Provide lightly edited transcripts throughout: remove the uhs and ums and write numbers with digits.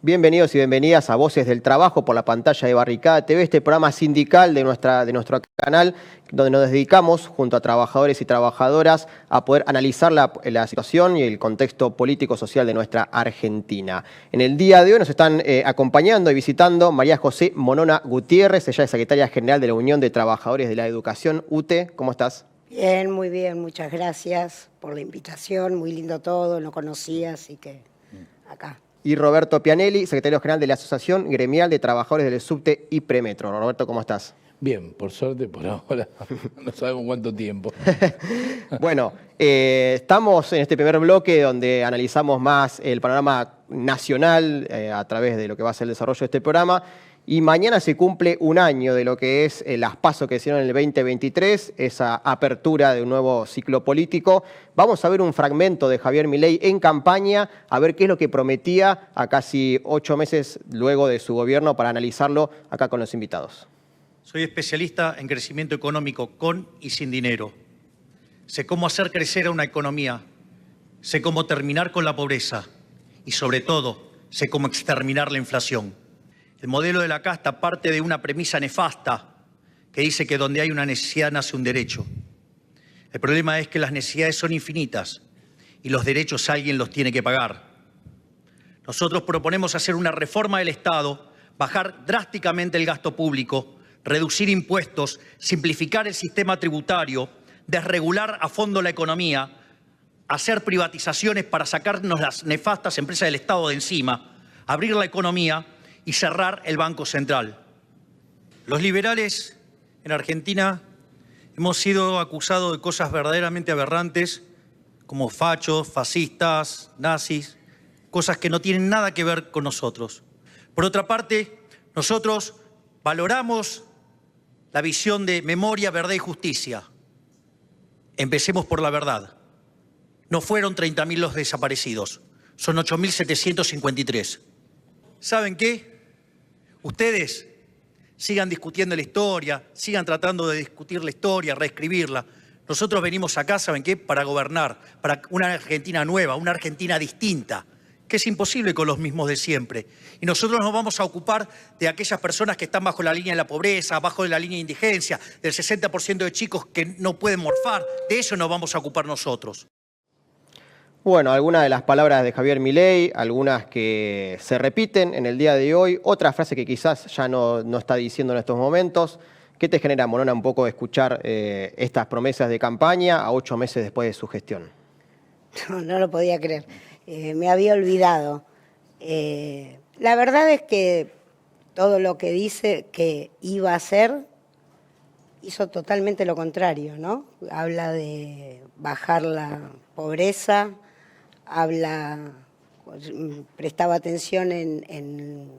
Bienvenidos y bienvenidas a Voces del Trabajo por la pantalla de Barricada TV, este programa sindical de nuestro canal, donde nos dedicamos, junto a trabajadores y trabajadoras, a poder analizar la situación y el contexto político-social de nuestra Argentina. En el día de hoy nos están acompañando y visitando María José Monona Gutiérrez, ella es secretaria general de la Unión de Trabajadores de la Educación, UTE. ¿Cómo estás? Bien, muy bien, muchas gracias por la invitación, muy lindo todo, no conocía, así que acá. Y Roberto Pianelli, secretario general de la Asociación Gremial de Trabajadores del Subte y Premetro. Roberto, ¿cómo estás? Bien, por suerte, por ahora, no sabemos cuánto tiempo. Bueno, estamos en este primer bloque donde analizamos más el panorama nacional a través de lo que va a ser el desarrollo de este programa. Y mañana se cumple un año de lo que es las PASO que hicieron en el 2023, esa apertura de un nuevo ciclo político. Vamos a ver un fragmento de Javier Milei en campaña, a ver qué es lo que prometía a casi 8 meses luego de su gobierno, para analizarlo acá con los invitados. Soy especialista en crecimiento económico con y sin dinero. Sé cómo hacer crecer a una economía, sé cómo terminar con la pobreza y, sobre todo, sé cómo exterminar la inflación. El modelo de la casta parte de una premisa nefasta que dice que donde hay una necesidad nace un derecho. El problema es que las necesidades son infinitas y los derechos alguien los tiene que pagar. Nosotros proponemos hacer una reforma del Estado, bajar drásticamente el gasto público, reducir impuestos, simplificar el sistema tributario, desregular a fondo la economía, hacer privatizaciones para sacarnos las nefastas empresas del Estado de encima, abrir la economía y cerrar el Banco Central. Los liberales en Argentina hemos sido acusados de cosas verdaderamente aberrantes, como fachos, fascistas, nazis, cosas que no tienen nada que ver con nosotros. Por otra parte, nosotros valoramos la visión de memoria, verdad y justicia. Empecemos por la verdad. No fueron 30.000 los desaparecidos, son 8.753. ¿Saben qué? Ustedes sigan discutiendo la historia, sigan tratando de discutir la historia, reescribirla. Nosotros venimos acá, ¿saben qué? Para gobernar, para una Argentina nueva, una Argentina distinta, que es imposible con los mismos de siempre. Y nosotros nos vamos a ocupar de aquellas personas que están bajo la línea de la pobreza, bajo de la línea de indigencia, del 60% de chicos que no pueden morfar. De eso nos vamos a ocupar nosotros. Bueno, algunas de las palabras de Javier Milei, algunas que se repiten en el día de hoy, otra frase que quizás ya no está diciendo en estos momentos. ¿Qué te genera, Monona, un poco escuchar estas promesas de campaña a 8 meses después de su gestión? No lo podía creer, me había olvidado. La verdad es que todo lo que dice que iba a hacer, hizo totalmente lo contrario, ¿no? Habla de bajar la pobreza, prestaba atención en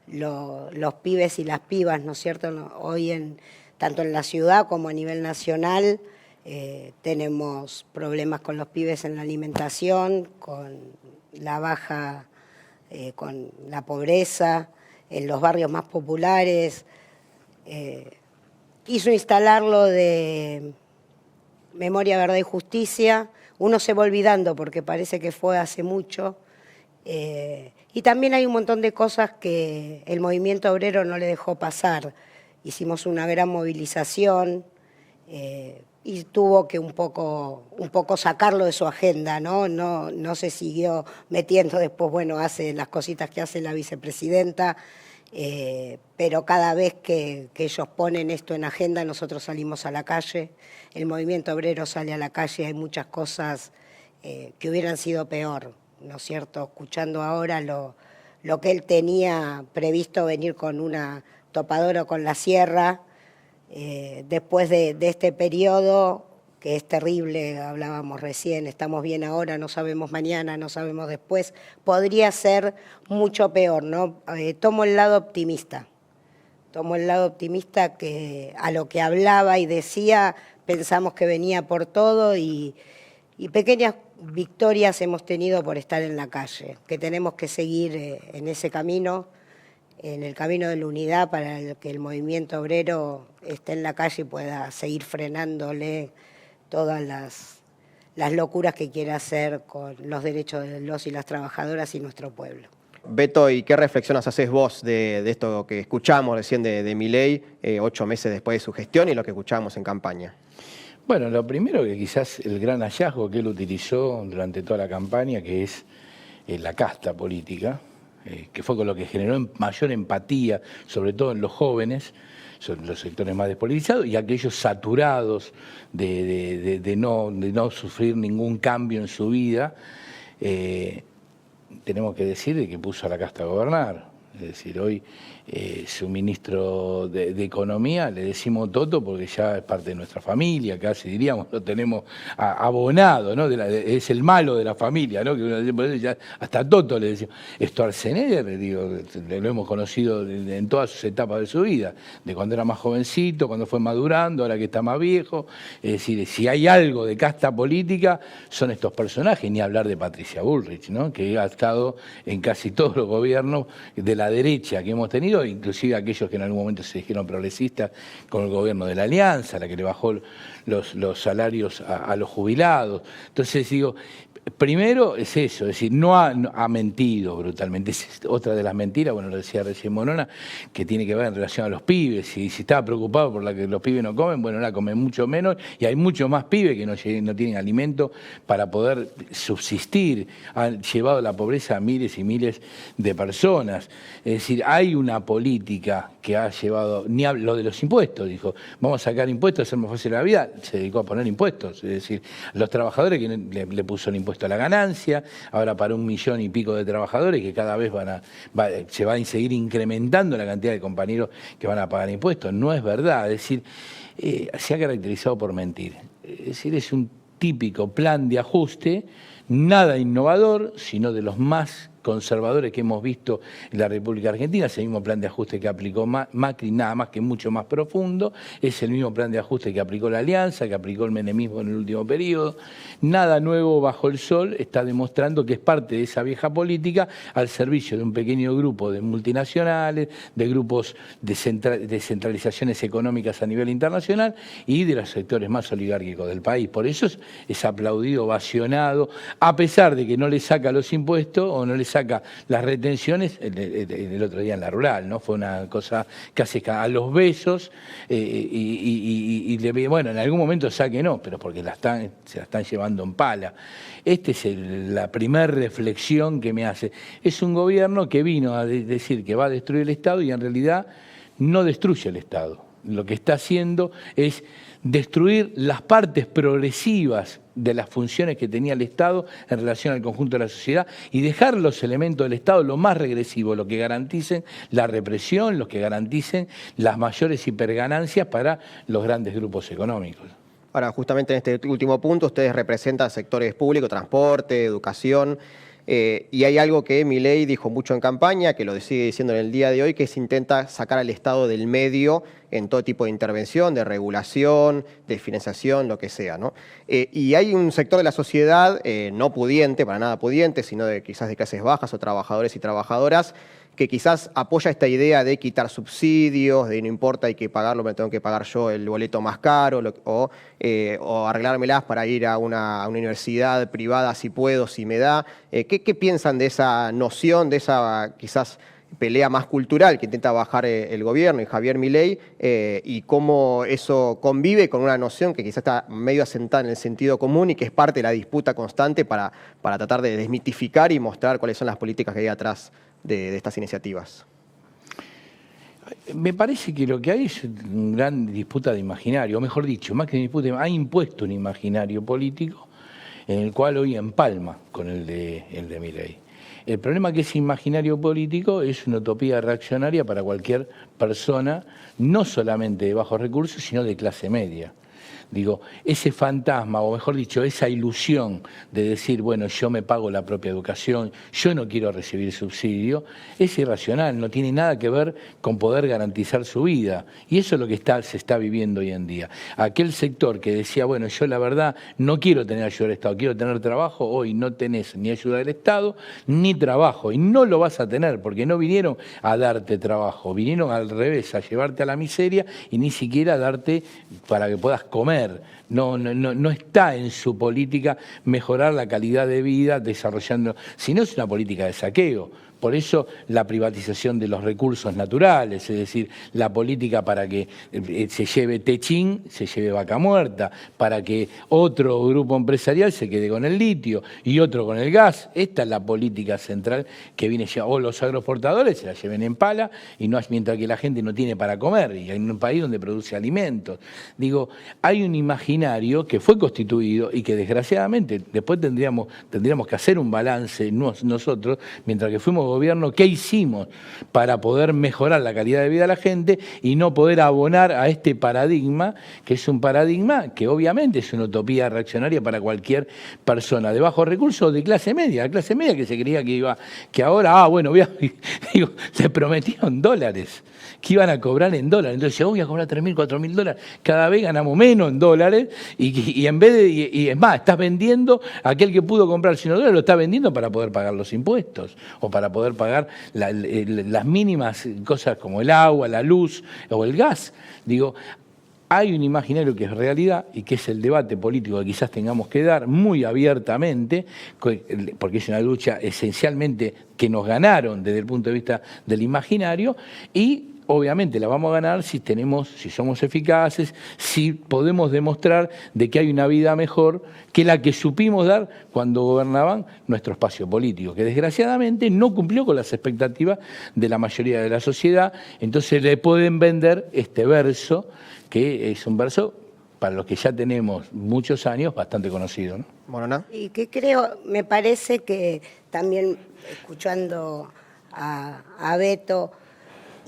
los pibes y las pibas, ¿no es cierto? Hoy tanto en la ciudad como a nivel nacional tenemos problemas con los pibes en la alimentación, con la baja, con la pobreza, en los barrios más populares. Quiso instalarlo de memoria, verdad y justicia. Uno se va olvidando porque parece que fue hace mucho. Y también hay un montón de cosas que el movimiento obrero no le dejó pasar. Hicimos una gran movilización y tuvo que un poco sacarlo de su agenda, ¿no? No se siguió metiendo después, bueno, hace las cositas que hace la vicepresidenta, pero cada vez que ellos ponen esto en agenda, nosotros salimos a la calle, el movimiento obrero sale a la calle, hay muchas cosas que hubieran sido peor, ¿no es cierto? Escuchando ahora lo que él tenía previsto venir con una topadora o con la sierra, después de este periodo, que es terrible, hablábamos recién, estamos bien ahora, no sabemos mañana, no sabemos después, podría ser mucho peor, ¿no? Tomo el lado optimista que a lo que hablaba y decía, pensamos que venía por todo y pequeñas victorias hemos tenido por estar en la calle, que tenemos que seguir en ese camino, en el camino de la unidad, para que el movimiento obrero esté en la calle y pueda seguir frenándole todas las locuras que quiere hacer con los derechos de los y las trabajadoras y nuestro pueblo. Beto, ¿y qué reflexiones haces vos de esto que escuchamos recién de Milei, 8 meses después de su gestión y lo que escuchamos en campaña? Bueno, lo primero que quizás el gran hallazgo que él utilizó durante toda la campaña, que es la casta política, que fue con lo que generó mayor empatía, sobre todo en los jóvenes, son los sectores más despolitizados, y aquellos saturados de no sufrir ningún cambio en su vida. Tenemos que decir de que puso a la casta a gobernar. Es decir, hoy su ministro de Economía, le decimos Toto porque ya es parte de nuestra familia, casi diríamos, lo tenemos abonado, ¿no? Es el malo de la familia, ¿no? Que uno dice, por eso ya hasta Toto le decimos. Schwarzenegger, digo, lo hemos conocido en todas sus etapas de su vida, de cuando era más jovencito, cuando fue madurando, ahora que está más viejo. Es decir, si hay algo de casta política, son estos personajes, ni hablar de Patricia Bullrich, ¿no? Que ha estado en casi todos los gobiernos de la derecha que hemos tenido, inclusive aquellos que en algún momento se dijeron progresistas con el gobierno de la Alianza, la que le bajó los salarios a los jubilados. Entonces digo, primero es eso, es decir, no ha mentido brutalmente. Es otra de las mentiras, bueno, lo decía recién Monona, que tiene que ver en relación a los pibes. Y si estaba preocupado por la que los pibes no comen, bueno, ahora comen mucho menos y hay muchos más pibes que no tienen alimento para poder subsistir. Han llevado la pobreza a miles y miles de personas. Es decir, hay una política que ha llevado, ni lo de los impuestos, dijo, vamos a sacar impuestos, hacer más fácil la vida, se dedicó a poner impuestos. Es decir, los trabajadores que le puso el impuesto a la ganancia, ahora para 1 millón y pico de trabajadores que cada vez se va a seguir incrementando la cantidad de compañeros que van a pagar impuestos. No es verdad, es decir, se ha caracterizado por mentir. Es decir, es un típico plan de ajuste, nada innovador, sino de los más conservadores que hemos visto en la República Argentina. Es el mismo plan de ajuste que aplicó Macri, nada más que mucho más profundo. Es el mismo plan de ajuste que aplicó la Alianza, que aplicó el menemismo en el último periodo. Nada nuevo bajo el sol, está demostrando que es parte de esa vieja política al servicio de un pequeño grupo de multinacionales, de grupos de centralizaciones económicas a nivel internacional y de los sectores más oligárquicos del país. Por eso es aplaudido, ovacionado, a pesar de que no le saca los impuestos o no le saca las retenciones el otro día en la rural, ¿no? Fue una cosa casi a los besos bueno, en algún momento saque no, pero porque se la están llevando en pala. Esta es la primera reflexión que me hace. Es un gobierno que vino a decir que va a destruir el Estado y en realidad no destruye el Estado. Lo que está haciendo es destruir las partes progresivas de las funciones que tenía el Estado en relación al conjunto de la sociedad y dejar los elementos del Estado lo más regresivos, lo que garanticen la represión, los que garanticen las mayores hiperganancias para los grandes grupos económicos. Ahora, justamente en este último punto, ustedes representan sectores públicos, transporte, educación, y hay algo que Milei dijo mucho en campaña, que lo sigue diciendo en el día de hoy, que se intenta sacar al Estado del medio en todo tipo de intervención, de regulación, de financiación, lo que sea, ¿no? Y hay un sector de la sociedad no pudiente, para nada pudiente, sino quizás de clases bajas o trabajadores y trabajadoras, que quizás apoya esta idea de quitar subsidios, de no importa, hay que pagarlo, me tengo que pagar yo el boleto más caro, o arreglármelas para ir a una universidad privada si puedo, si me da. ¿Qué piensan de esa noción, de esa quizás pelea más cultural que intenta bajar el gobierno y Javier Milei, y cómo eso convive con una noción que quizás está medio asentada en el sentido común y que es parte de la disputa constante para tratar de desmitificar y mostrar cuáles son las políticas que hay atrás de estas iniciativas? Me parece que lo que hay es una gran disputa de imaginario, o mejor dicho, más que disputa, ha impuesto un imaginario político en el cual hoy empalma con el de Milei. El problema que ese imaginario político es una utopía reaccionaria para cualquier persona, no solamente de bajos recursos, sino de clase media. Digo, ese fantasma, o mejor dicho, esa ilusión de decir, bueno, yo me pago la propia educación, yo no quiero recibir subsidio, es irracional, no tiene nada que ver con poder garantizar su vida. Y eso es lo que se está viviendo hoy en día. Aquel sector que decía, bueno, yo la verdad no quiero tener ayuda del Estado, quiero tener trabajo, hoy no tenés ni ayuda del Estado ni trabajo. Y no lo vas a tener, porque no vinieron a darte trabajo, vinieron al revés, a llevarte a la miseria y ni siquiera a darte para que puedas comer. No está en su política mejorar la calidad de vida desarrollando, si no es una política de saqueo, Por eso la privatización de los recursos naturales, es decir, la política para que se lleve Techín, se lleve Vaca Muerta, para que otro grupo empresarial se quede con el litio y otro con el gas. Esta es la política central que viene ya, o los agroexportadores se la lleven en pala, y no, mientras que la gente no tiene para comer, y en un país donde produce alimentos. Digo, hay un imaginario que fue constituido y que desgraciadamente después tendríamos que hacer un balance nosotros, mientras que fuimos gobierno, qué hicimos para poder mejorar la calidad de vida de la gente y no poder abonar a este paradigma, que es un paradigma que obviamente es una utopía reaccionaria para cualquier persona de bajos recursos o de clase media. La clase media que se creía que ahora, digo, se prometieron dólares, que iban a cobrar en dólares. Entonces, yo voy a cobrar 3.000, 4.000 dólares. Cada vez ganamos menos en dólares y en vez de, y es más, estás vendiendo, aquel que pudo comprar sin dólares lo está vendiendo para poder pagar los impuestos o para poder pagar las mínimas cosas como el agua, la luz o el gas. Digo, hay un imaginario que es realidad y que es el debate político que quizás tengamos que dar muy abiertamente, porque es una lucha esencialmente que nos ganaron desde el punto de vista del imaginario, y obviamente la vamos a ganar si somos eficaces, si podemos demostrar de que hay una vida mejor que la que supimos dar cuando gobernaban nuestro espacio político, que desgraciadamente no cumplió con las expectativas de la mayoría de la sociedad. Entonces le pueden vender este verso, que es un verso para los que ya tenemos muchos años bastante conocido, ¿no? Morona. Y que me parece que también escuchando a Beto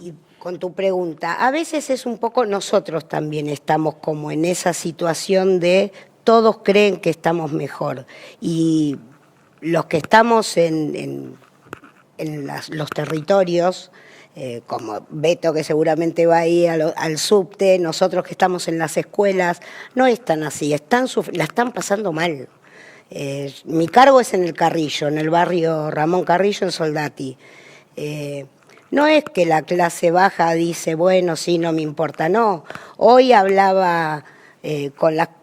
y con tu pregunta, a veces es un poco, nosotros también estamos como en esa situación de todos creen que estamos mejor, y los que estamos en los territorios, como Beto, que seguramente va ahí al subte, nosotros que estamos en las escuelas, no están así, la están pasando mal. Mi cargo es en el Carrillo, en el barrio Ramón Carrillo, en Soldati. No es que la clase baja dice, bueno, sí, no me importa, no. Hoy hablaba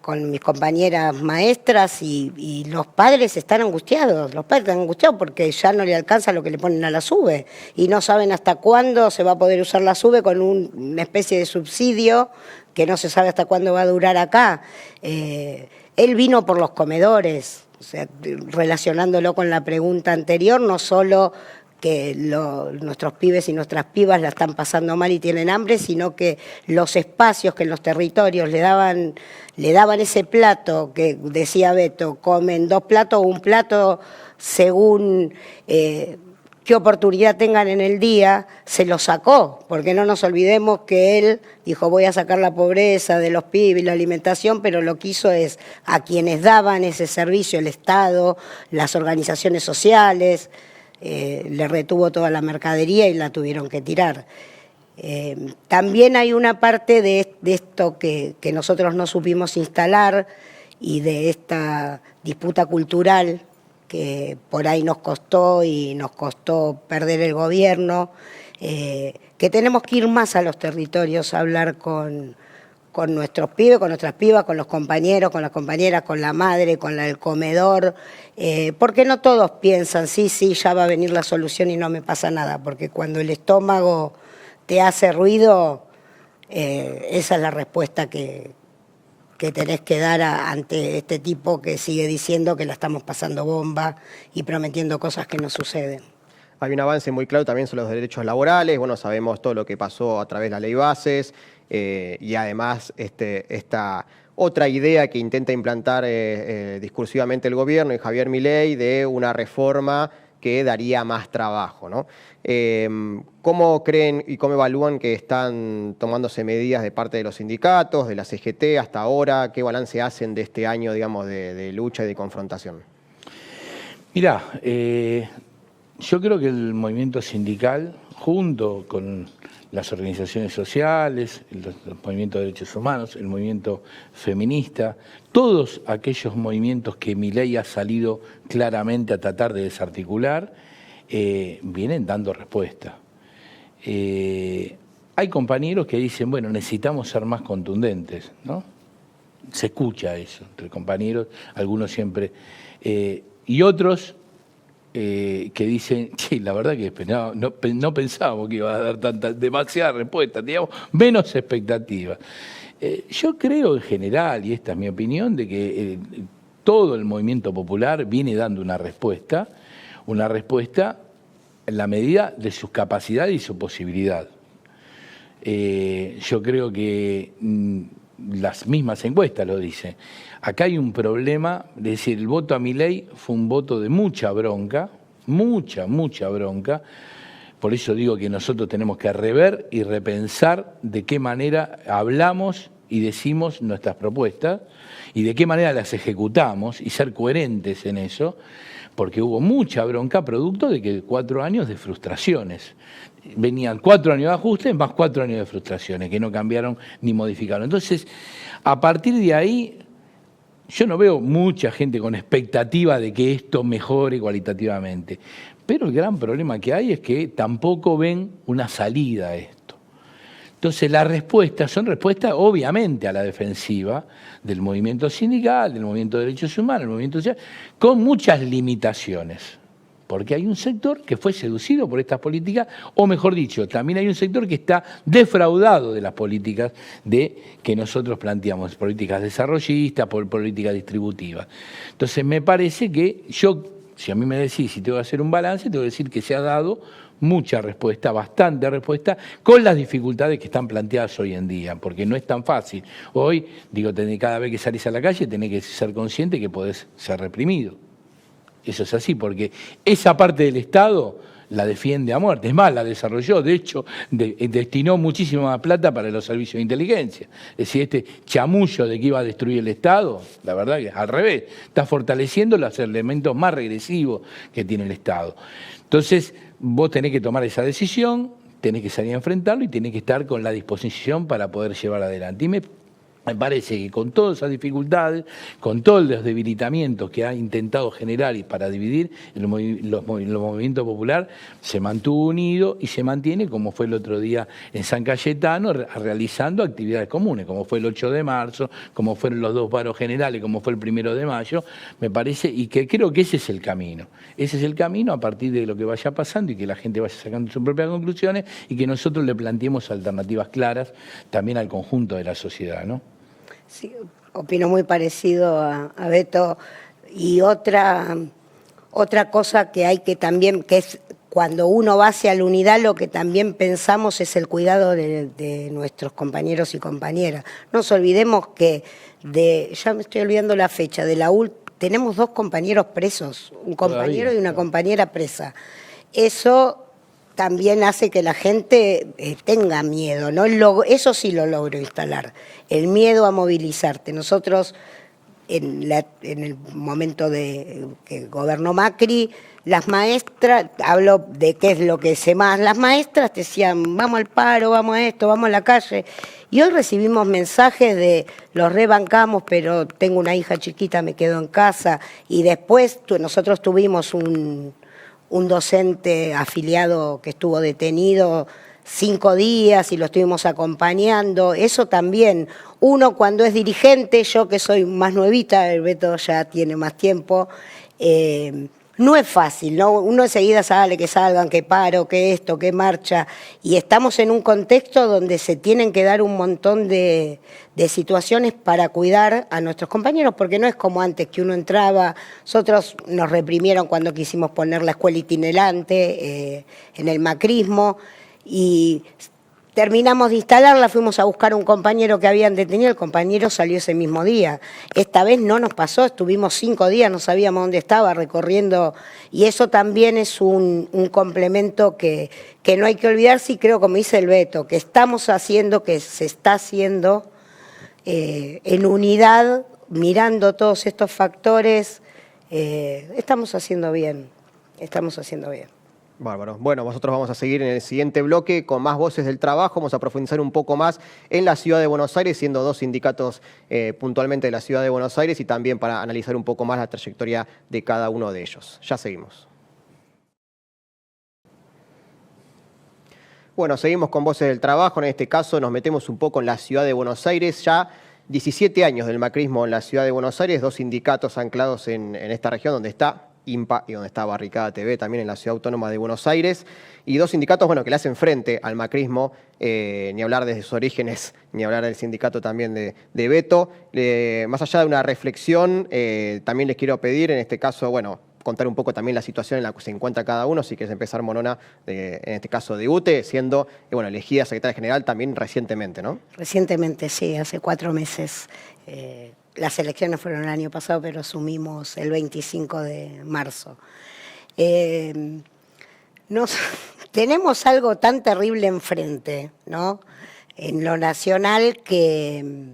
con mis compañeras maestras y los padres están angustiados. Los padres están angustiados porque ya no le alcanza lo que le ponen a la SUBE y no saben hasta cuándo se va a poder usar la SUBE con una especie de subsidio que no se sabe hasta cuándo va a durar acá. Él vino por los comedores, o sea, relacionándolo con la pregunta anterior, no solo que nuestros pibes y nuestras pibas la están pasando mal y tienen hambre, sino que los espacios que en los territorios le daban ese plato que decía Beto, comen 2 platos o 1 plato según qué oportunidad tengan en el día, se lo sacó, porque no nos olvidemos que él dijo voy a sacar la pobreza de los pibes y la alimentación, pero lo que hizo es a quienes daban ese servicio, el Estado, las organizaciones sociales, le retuvo toda la mercadería y la tuvieron que tirar. También hay una parte de esto que nosotros no supimos instalar y de esta disputa cultural que por ahí nos costó perder el gobierno, que tenemos que ir más a los territorios a hablar con nuestros pibes, con nuestras pibas, con los compañeros, con las compañeras, con la madre, con el comedor, porque no todos piensan, sí, ya va a venir la solución y no me pasa nada, porque cuando el estómago te hace ruido, esa es la respuesta que tenés que dar ante este tipo que sigue diciendo que la estamos pasando bomba y prometiendo cosas que no suceden. Hay un avance muy claro también sobre los derechos laborales. Bueno, sabemos todo lo que pasó a través de la ley Bases y además esta otra idea que intenta implantar discursivamente el gobierno y Javier Milei de una reforma que daría más trabajo, ¿no? ¿Cómo creen y cómo evalúan que están tomándose medidas de parte de los sindicatos, de la CGT hasta ahora? ¿Qué balance hacen de este año, digamos, de lucha y de confrontación? Mirá, yo creo que el movimiento sindical, junto con las organizaciones sociales, los movimientos de derechos humanos, el movimiento feminista, todos aquellos movimientos que Milei ha salido claramente a tratar de desarticular, vienen dando respuesta. Hay compañeros que dicen, bueno, necesitamos ser más contundentes, ¿no? Se escucha eso entre compañeros, algunos siempre, y otros que dicen, sí, la verdad que no pensábamos que iba a dar demasiadas respuestas, teníamos menos expectativas. Yo creo en general, y esta es mi opinión, de que todo el movimiento popular viene dando una respuesta en la medida de sus capacidades y su posibilidad. Yo creo que las mismas encuestas lo dicen. Acá hay un problema, es decir, el voto a Milei fue un voto de mucha bronca, mucha bronca. Por eso digo que nosotros tenemos que rever y repensar de qué manera hablamos y decimos nuestras propuestas y de qué manera las ejecutamos y ser coherentes en eso, porque hubo mucha bronca producto de que 4 años de frustraciones. Venían 4 años de ajustes más 4 años de frustraciones que no cambiaron ni modificaron. Entonces, a partir de ahí, yo no veo mucha gente con expectativa de que esto mejore cualitativamente, pero el gran problema que hay es que tampoco ven una salida a esto. Entonces las respuestas son respuestas obviamente a la defensiva del movimiento sindical, del movimiento de derechos humanos, del movimiento social, con muchas limitaciones. Porque hay un sector que fue seducido por estas políticas, o mejor dicho, también hay un sector que está defraudado de las políticas que nosotros planteamos, políticas desarrollistas, políticas distributivas. Entonces me parece que si a mí me decís si tengo que hacer un balance, tengo que decir que se ha dado mucha respuesta, bastante respuesta, con las dificultades que están planteadas hoy en día, porque no es tan fácil. Hoy, digo, cada vez que salís a la calle tenés que ser consciente que podés ser reprimido. Eso es así, porque esa parte del Estado la defiende a muerte. Es más, la desarrolló, de hecho, destinó muchísima plata para los servicios de inteligencia. Es decir, este chamullo de que iba a destruir el Estado, la verdad que al revés, está fortaleciendo los elementos más regresivos que tiene el Estado. Entonces, vos tenés que tomar esa decisión, tenés que salir a enfrentarlo y tenés que estar con la disposición para poder llevar adelante. Y me parece que con todas esas dificultades, con todos los debilitamientos que ha intentado generar y para dividir el movimiento popular, se mantuvo unido y se mantiene, como fue el otro día en San Cayetano, realizando actividades comunes, como fue el 8 de marzo, como fueron los 2 paros generales, como fue el 1 de mayo, me parece, y que creo que ese es el camino. Ese es el camino a partir de lo que vaya pasando y que la gente vaya sacando sus propias conclusiones y que nosotros le planteemos alternativas claras también al conjunto de la sociedad, ¿no? Sí, opino muy parecido a Beto. Y otra cosa que hay que también, que es cuando uno va hacia la unidad, lo que también pensamos es el cuidado de nuestros compañeros y compañeras. No nos olvidemos que, ya me estoy olvidando la fecha, tenemos 2 compañeros presos, un compañero y una compañera presa. Eso también hace que la gente tenga miedo, ¿no? Eso sí lo logro instalar, el miedo a movilizarte. Nosotros, en el momento que gobernó Macri, las maestras, hablo de qué es lo que sé más, las maestras decían, vamos al paro, vamos a esto, vamos a la calle. Y hoy recibimos mensajes de, los rebancamos, pero tengo una hija chiquita, me quedo en casa. Y después nosotros tuvimos un docente afiliado que estuvo detenido 5 días y lo estuvimos acompañando. Eso también, uno cuando es dirigente, yo que soy más nuevita, el Beto ya tiene más tiempo, no es fácil, ¿no? Uno enseguida sale, que salgan, que paro, que esto, que marcha, y estamos en un contexto donde se tienen que dar un montón de situaciones para cuidar a nuestros compañeros, porque no es como antes que uno entraba, nosotros nos reprimieron cuando quisimos poner la escuela itinerante en el macrismo, y terminamos de instalarla, fuimos a buscar a un compañero que habían detenido, el compañero salió ese mismo día. Esta vez no nos pasó, estuvimos 5 días, no sabíamos dónde estaba, recorriendo, y eso también es un complemento que no hay que olvidarse, y creo, como dice el Beto, que estamos haciendo, que se está haciendo en unidad, mirando todos estos factores, estamos haciendo bien, estamos haciendo bien. Bárbaro. Bueno, nosotros vamos a seguir en el siguiente bloque con más voces del trabajo. Vamos a profundizar un poco más en la ciudad de Buenos Aires, siendo 2 sindicatos puntualmente de la ciudad de Buenos Aires, y también para analizar un poco más la trayectoria de cada uno de ellos. Ya seguimos. Bueno, seguimos con voces del trabajo. En este caso nos metemos un poco en la ciudad de Buenos Aires. Ya 17 años del macrismo en la ciudad de Buenos Aires, 2 sindicatos anclados en esta región donde está IMPA y donde está Barricada TV también en la Ciudad Autónoma de Buenos Aires. Y dos sindicatos, bueno, que le hacen frente al macrismo, ni hablar desde sus orígenes, ni hablar del sindicato también de Beto. Más allá de una reflexión, también les quiero pedir, en este caso, bueno, contar un poco también la situación en la que se encuentra cada uno. Si quieres empezar, Monona, en este caso de UTE, siendo bueno, elegida secretaria general también recientemente, ¿no? Recientemente, sí, hace 4 meses. Las elecciones fueron el año pasado, pero asumimos el 25 de marzo. Tenemos algo tan terrible enfrente, ¿no? En lo nacional que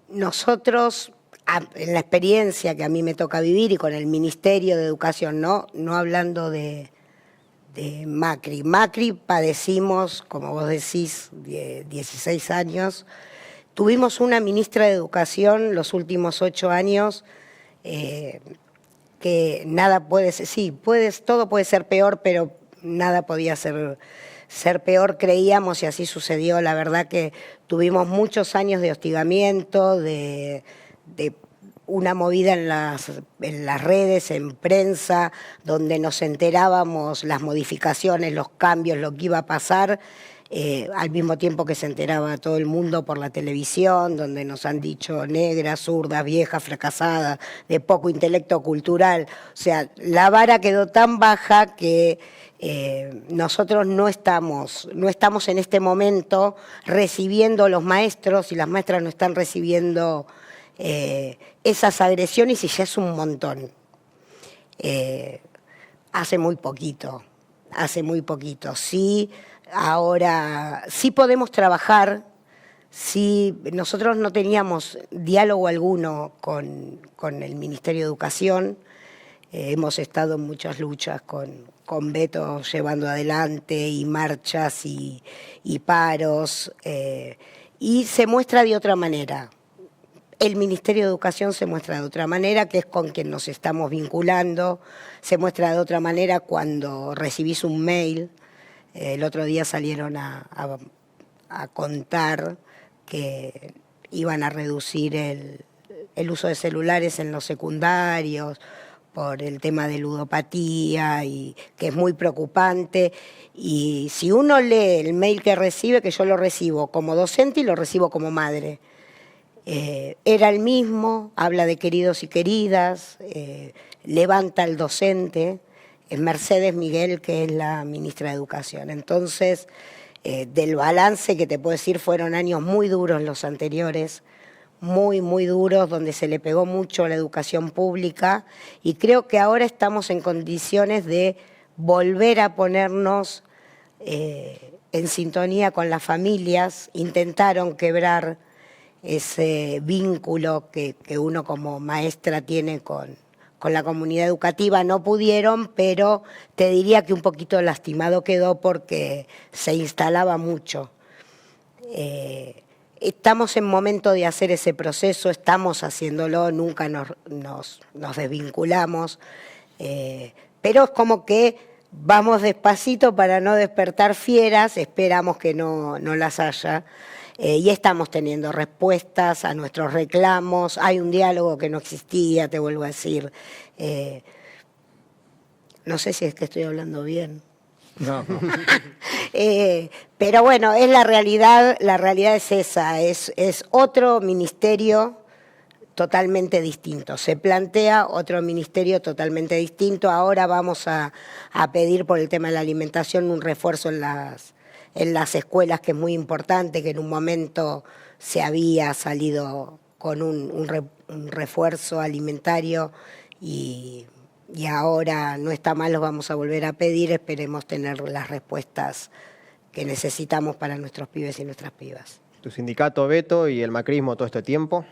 nosotros, en la experiencia que a mí me toca vivir y con el Ministerio de Educación, no hablando de Macri. Macri padecimos, como vos decís, 16 años. Tuvimos una ministra de Educación los últimos 8 años que nada puede ser, sí, todo puede ser peor, pero nada podía ser peor, creíamos, y así sucedió. La verdad que tuvimos muchos años de hostigamiento, de una movida en las redes, en prensa, donde nos enterábamos las modificaciones, los cambios, lo que iba a pasar, al mismo tiempo que se enteraba todo el mundo por la televisión, donde nos han dicho negras, zurdas, viejas, fracasadas, de poco intelecto cultural. O sea, la vara quedó tan baja que nosotros no estamos en este momento recibiendo, los maestros y las maestras no están recibiendo esas agresiones, y ya es un montón. Hace muy poquito. Sí, ahora sí podemos trabajar. Sí, nosotros no teníamos diálogo alguno con el Ministerio de Educación. Hemos estado en muchas luchas con Beto llevando adelante, y marchas y paros, y se muestra de otra manera. El Ministerio de Educación se muestra de otra manera, que es con quien nos estamos vinculando. Se muestra de otra manera cuando recibís un mail. El otro día salieron a contar que iban a reducir el uso de celulares en los secundarios por el tema de ludopatía, y que es muy preocupante. Y si uno lee el mail que recibe, que yo lo recibo como docente y lo recibo como madre, era el mismo, habla de queridos y queridas, levanta al docente, es Mercedes Miguel, que es la ministra de Educación. Entonces, del balance que te puedo decir, fueron años muy duros los anteriores, muy, muy duros, donde se le pegó mucho a la educación pública, y creo que ahora estamos en condiciones de volver a ponernos en sintonía con las familias. Intentaron quebrar ese vínculo que uno como maestra tiene con la comunidad educativa. No pudieron, pero te diría que un poquito lastimado quedó porque se instalaba mucho. Estamos en momento de hacer ese proceso, estamos haciéndolo, nunca nos desvinculamos, pero es como que vamos despacito para no despertar fieras, esperamos que no las haya. Y estamos teniendo respuestas a nuestros reclamos. Hay un diálogo que no existía, te vuelvo a decir. No sé si es que estoy hablando bien. No. Pero bueno, es la realidad es esa, es otro ministerio totalmente distinto. Se plantea otro ministerio totalmente distinto. Ahora vamos a pedir por el tema de la alimentación un refuerzo en las escuelas, que es muy importante, que en un momento se había salido con un refuerzo alimentario, y ahora no está mal, los vamos a volver a pedir. Esperemos tener las respuestas que necesitamos para nuestros pibes y nuestras pibas. ¿Tu sindicato, Beto, y el macrismo todo este tiempo?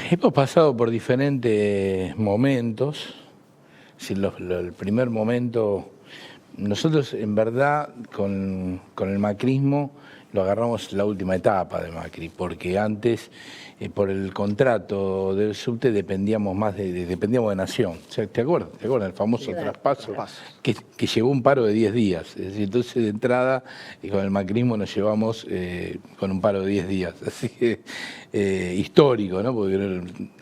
Hemos pasado por diferentes momentos. El primer momento, nosotros en verdad con el macrismo lo agarramos la última etapa de Macri, porque antes, por el contrato del subte, dependíamos más dependíamos de Nación. O sea, ¿te acuerdas? El famoso traspaso que llevó un paro de 10 días. Es decir, entonces, de entrada, con el macrismo nos llevamos con un paro de 10 días. Así que histórico, ¿no? Porque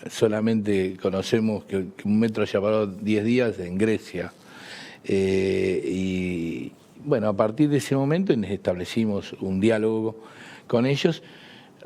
solamente conocemos que un metro haya parado 10 días en Grecia. Y bueno, a partir de ese momento establecimos un diálogo con ellos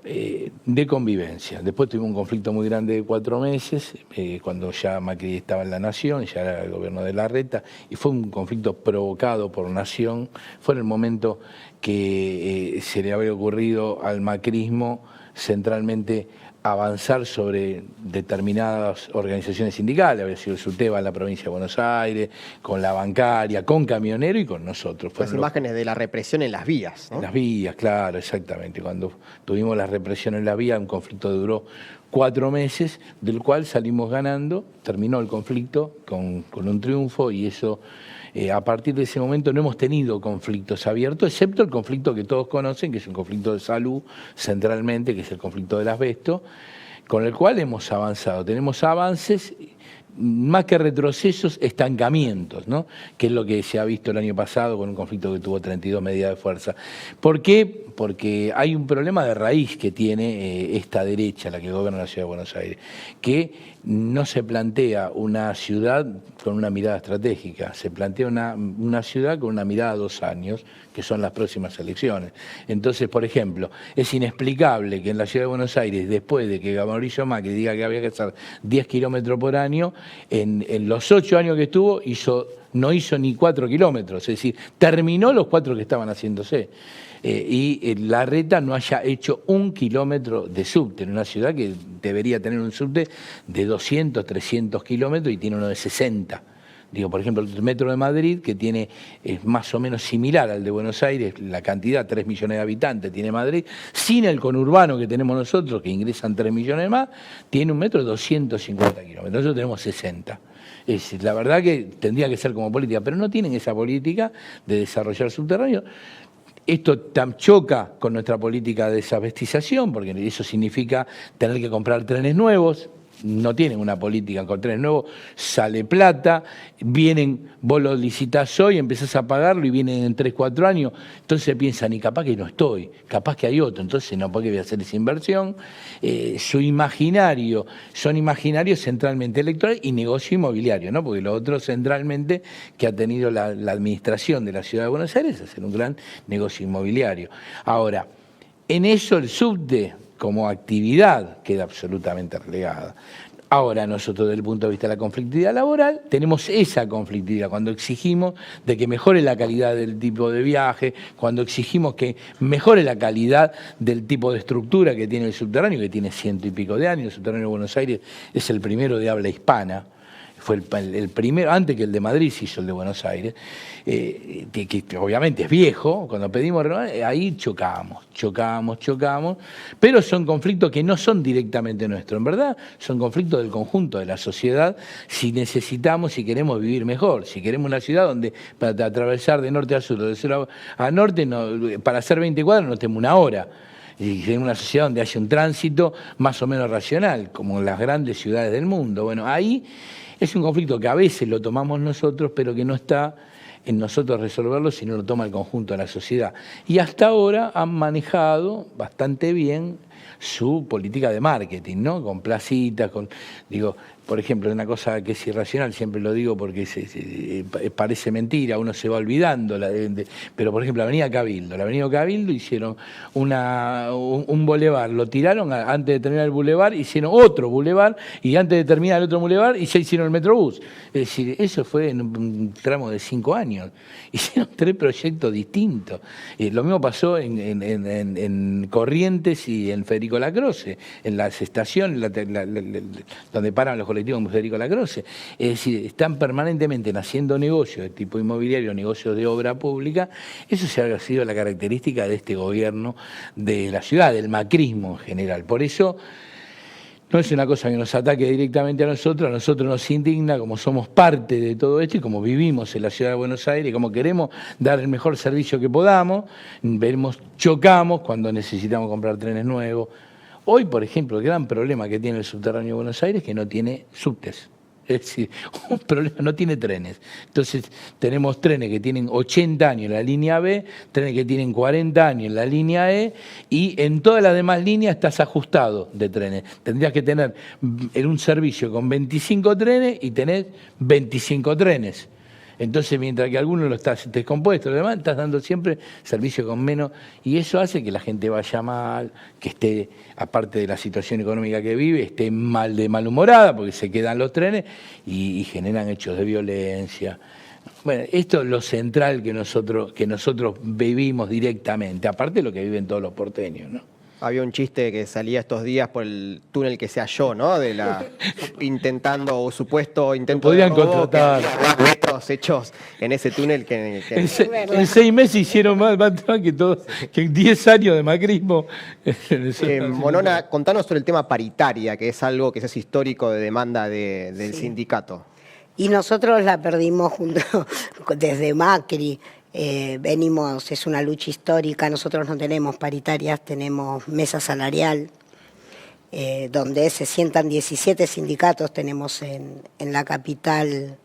de convivencia. Después tuvimos un conflicto muy grande de 4 meses, cuando ya Macri estaba en la Nación, ya era el gobierno de Larreta, y fue un conflicto provocado por Nación. Fue en el momento que se le había ocurrido al macrismo centralmente avanzar sobre determinadas organizaciones sindicales, había sido el SUTEBA en la provincia de Buenos Aires, con la bancaria, con Camionero y con nosotros. Las imágenes de la represión en las vías, ¿no? En las vías, claro, exactamente. Cuando tuvimos la represión en la vía, un conflicto que duró 4 meses, del cual salimos ganando, terminó el conflicto con un triunfo, y eso, a partir de ese momento no hemos tenido conflictos abiertos, excepto el conflicto que todos conocen, que es un conflicto de salud centralmente, que es el conflicto del asbesto, con el cual hemos avanzado. Tenemos avances, más que retrocesos, estancamientos, ¿no? Que es lo que se ha visto el año pasado con un conflicto que tuvo 32 medidas de fuerza. ¿Por qué? Porque hay un problema de raíz que tiene esta derecha, la que gobierna la Ciudad de Buenos Aires, que no se plantea una ciudad con una mirada estratégica, se plantea una ciudad con una mirada a 2 años, que son las próximas elecciones. Entonces, por ejemplo, es inexplicable que en la Ciudad de Buenos Aires, después de que Mauricio Macri diga que había que hacer 10 kilómetros por año, en los 8 años que estuvo no hizo ni 4 kilómetros, es decir, terminó los 4 que estaban haciéndose. Y Larreta no haya hecho 1 kilómetro de subte en una ciudad que debería tener un subte de 200, 300 kilómetros y tiene uno de 60. Digo, por ejemplo, el metro de Madrid, que es más o menos similar al de Buenos Aires, la cantidad, 3 millones de habitantes tiene Madrid, sin el conurbano que tenemos nosotros, que ingresan 3 millones más, tiene un metro de 250 kilómetros. Nosotros tenemos 60. La verdad que tendría que ser como política, pero no tienen esa política de desarrollar subterráneo. Esto choca con nuestra política de desabestización, porque eso significa tener que comprar trenes nuevos. No tienen una política con trenes nuevos, sale plata, vos lo licitas hoy, empezás a pagarlo y vienen en 3, 4 años, entonces piensan, y capaz que no estoy, capaz que hay otro, entonces no, ¿por qué voy a hacer esa inversión? Son imaginarios centralmente electorales y negocio inmobiliario, ¿no? Porque lo otro centralmente que ha tenido la administración de la Ciudad de Buenos Aires es hacer un gran negocio inmobiliario. Ahora, en eso el subte como actividad queda absolutamente relegada. Ahora nosotros, desde el punto de vista de la conflictividad laboral, tenemos esa conflictividad cuando exigimos de que mejore la calidad del tipo de viaje, cuando exigimos que mejore la calidad del tipo de estructura que tiene el subterráneo, que tiene 100 y pico de años. El subterráneo de Buenos Aires es el primero de habla hispana. Fue el primero, antes que el de Madrid se hizo el de Buenos Aires, que obviamente es viejo. Cuando pedimos renovar, ahí chocamos, pero son conflictos que no son directamente nuestros, en verdad, son conflictos del conjunto de la sociedad. Si necesitamos, si queremos vivir mejor, si queremos una ciudad donde para atravesar de norte a sur, de sur a norte, para hacer 20 cuadras nos tenemos 1 hora. Y en una sociedad donde haya un tránsito más o menos racional, como en las grandes ciudades del mundo. Bueno, ahí es un conflicto que a veces lo tomamos nosotros, pero que no está en nosotros resolverlo, sino lo toma el conjunto de la sociedad. Y hasta ahora han manejado bastante bien su política de marketing, ¿no? Con placitas, por ejemplo, una cosa que es irracional, siempre lo digo porque parece mentira, uno se va olvidando, pero por ejemplo, la Avenida Cabildo hicieron un bulevar, lo tiraron antes de terminar el bulevar, hicieron otro bulevar, y antes de terminar el otro bulevar, y ya hicieron el Metrobús. Es decir, eso fue en un tramo de 5 años. Hicieron 3 proyectos distintos. Lo mismo pasó en Corrientes y en Federico Lacroce, en las estaciones donde paran los colectivos en Federico Lacroce. Es decir, están permanentemente haciendo negocios de tipo inmobiliario, negocios de obra pública. Eso se ha sido la característica de este gobierno de la ciudad, del macrismo en general. Por eso No es una cosa que nos ataque directamente a nosotros nos indigna como somos parte de todo esto y como vivimos en la ciudad de Buenos Aires y como queremos dar el mejor servicio que podamos, chocamos cuando necesitamos comprar trenes nuevos. Hoy, por ejemplo, el gran problema que tiene el subterráneo de Buenos Aires es que no tiene subtes. Es decir, un problema, no tiene trenes. Entonces, tenemos trenes que tienen 80 años en la línea B, trenes que tienen 40 años en la línea E, y en todas las demás líneas estás ajustado de trenes. Tendrías que tener en un servicio con 25 trenes y tenés 25 trenes. Entonces, mientras que algunos lo estás descompuesto, demás, estás dando siempre servicio con menos, y eso hace que la gente vaya mal, que esté, aparte de la situación económica que vive, esté mal de malhumorada, porque se quedan los trenes y generan hechos de violencia. Bueno, esto es lo central que nosotros vivimos directamente, aparte de lo que viven todos los porteños, ¿no? Había un chiste que salía estos días por el túnel que se halló, ¿no? De la intentando o supuesto intento podrían de robo, contratar. Más metros hechos en ese túnel que En 6 meses hicieron más que en 10 años de macrismo. Monona, contanos sobre el tema paritaria, que es algo que es histórico de demanda del sindicato. Y nosotros la perdimos desde Macri. Venimos, es una lucha histórica, nosotros no tenemos paritarias, tenemos mesa salarial, donde se sientan 17 sindicatos, tenemos en la capital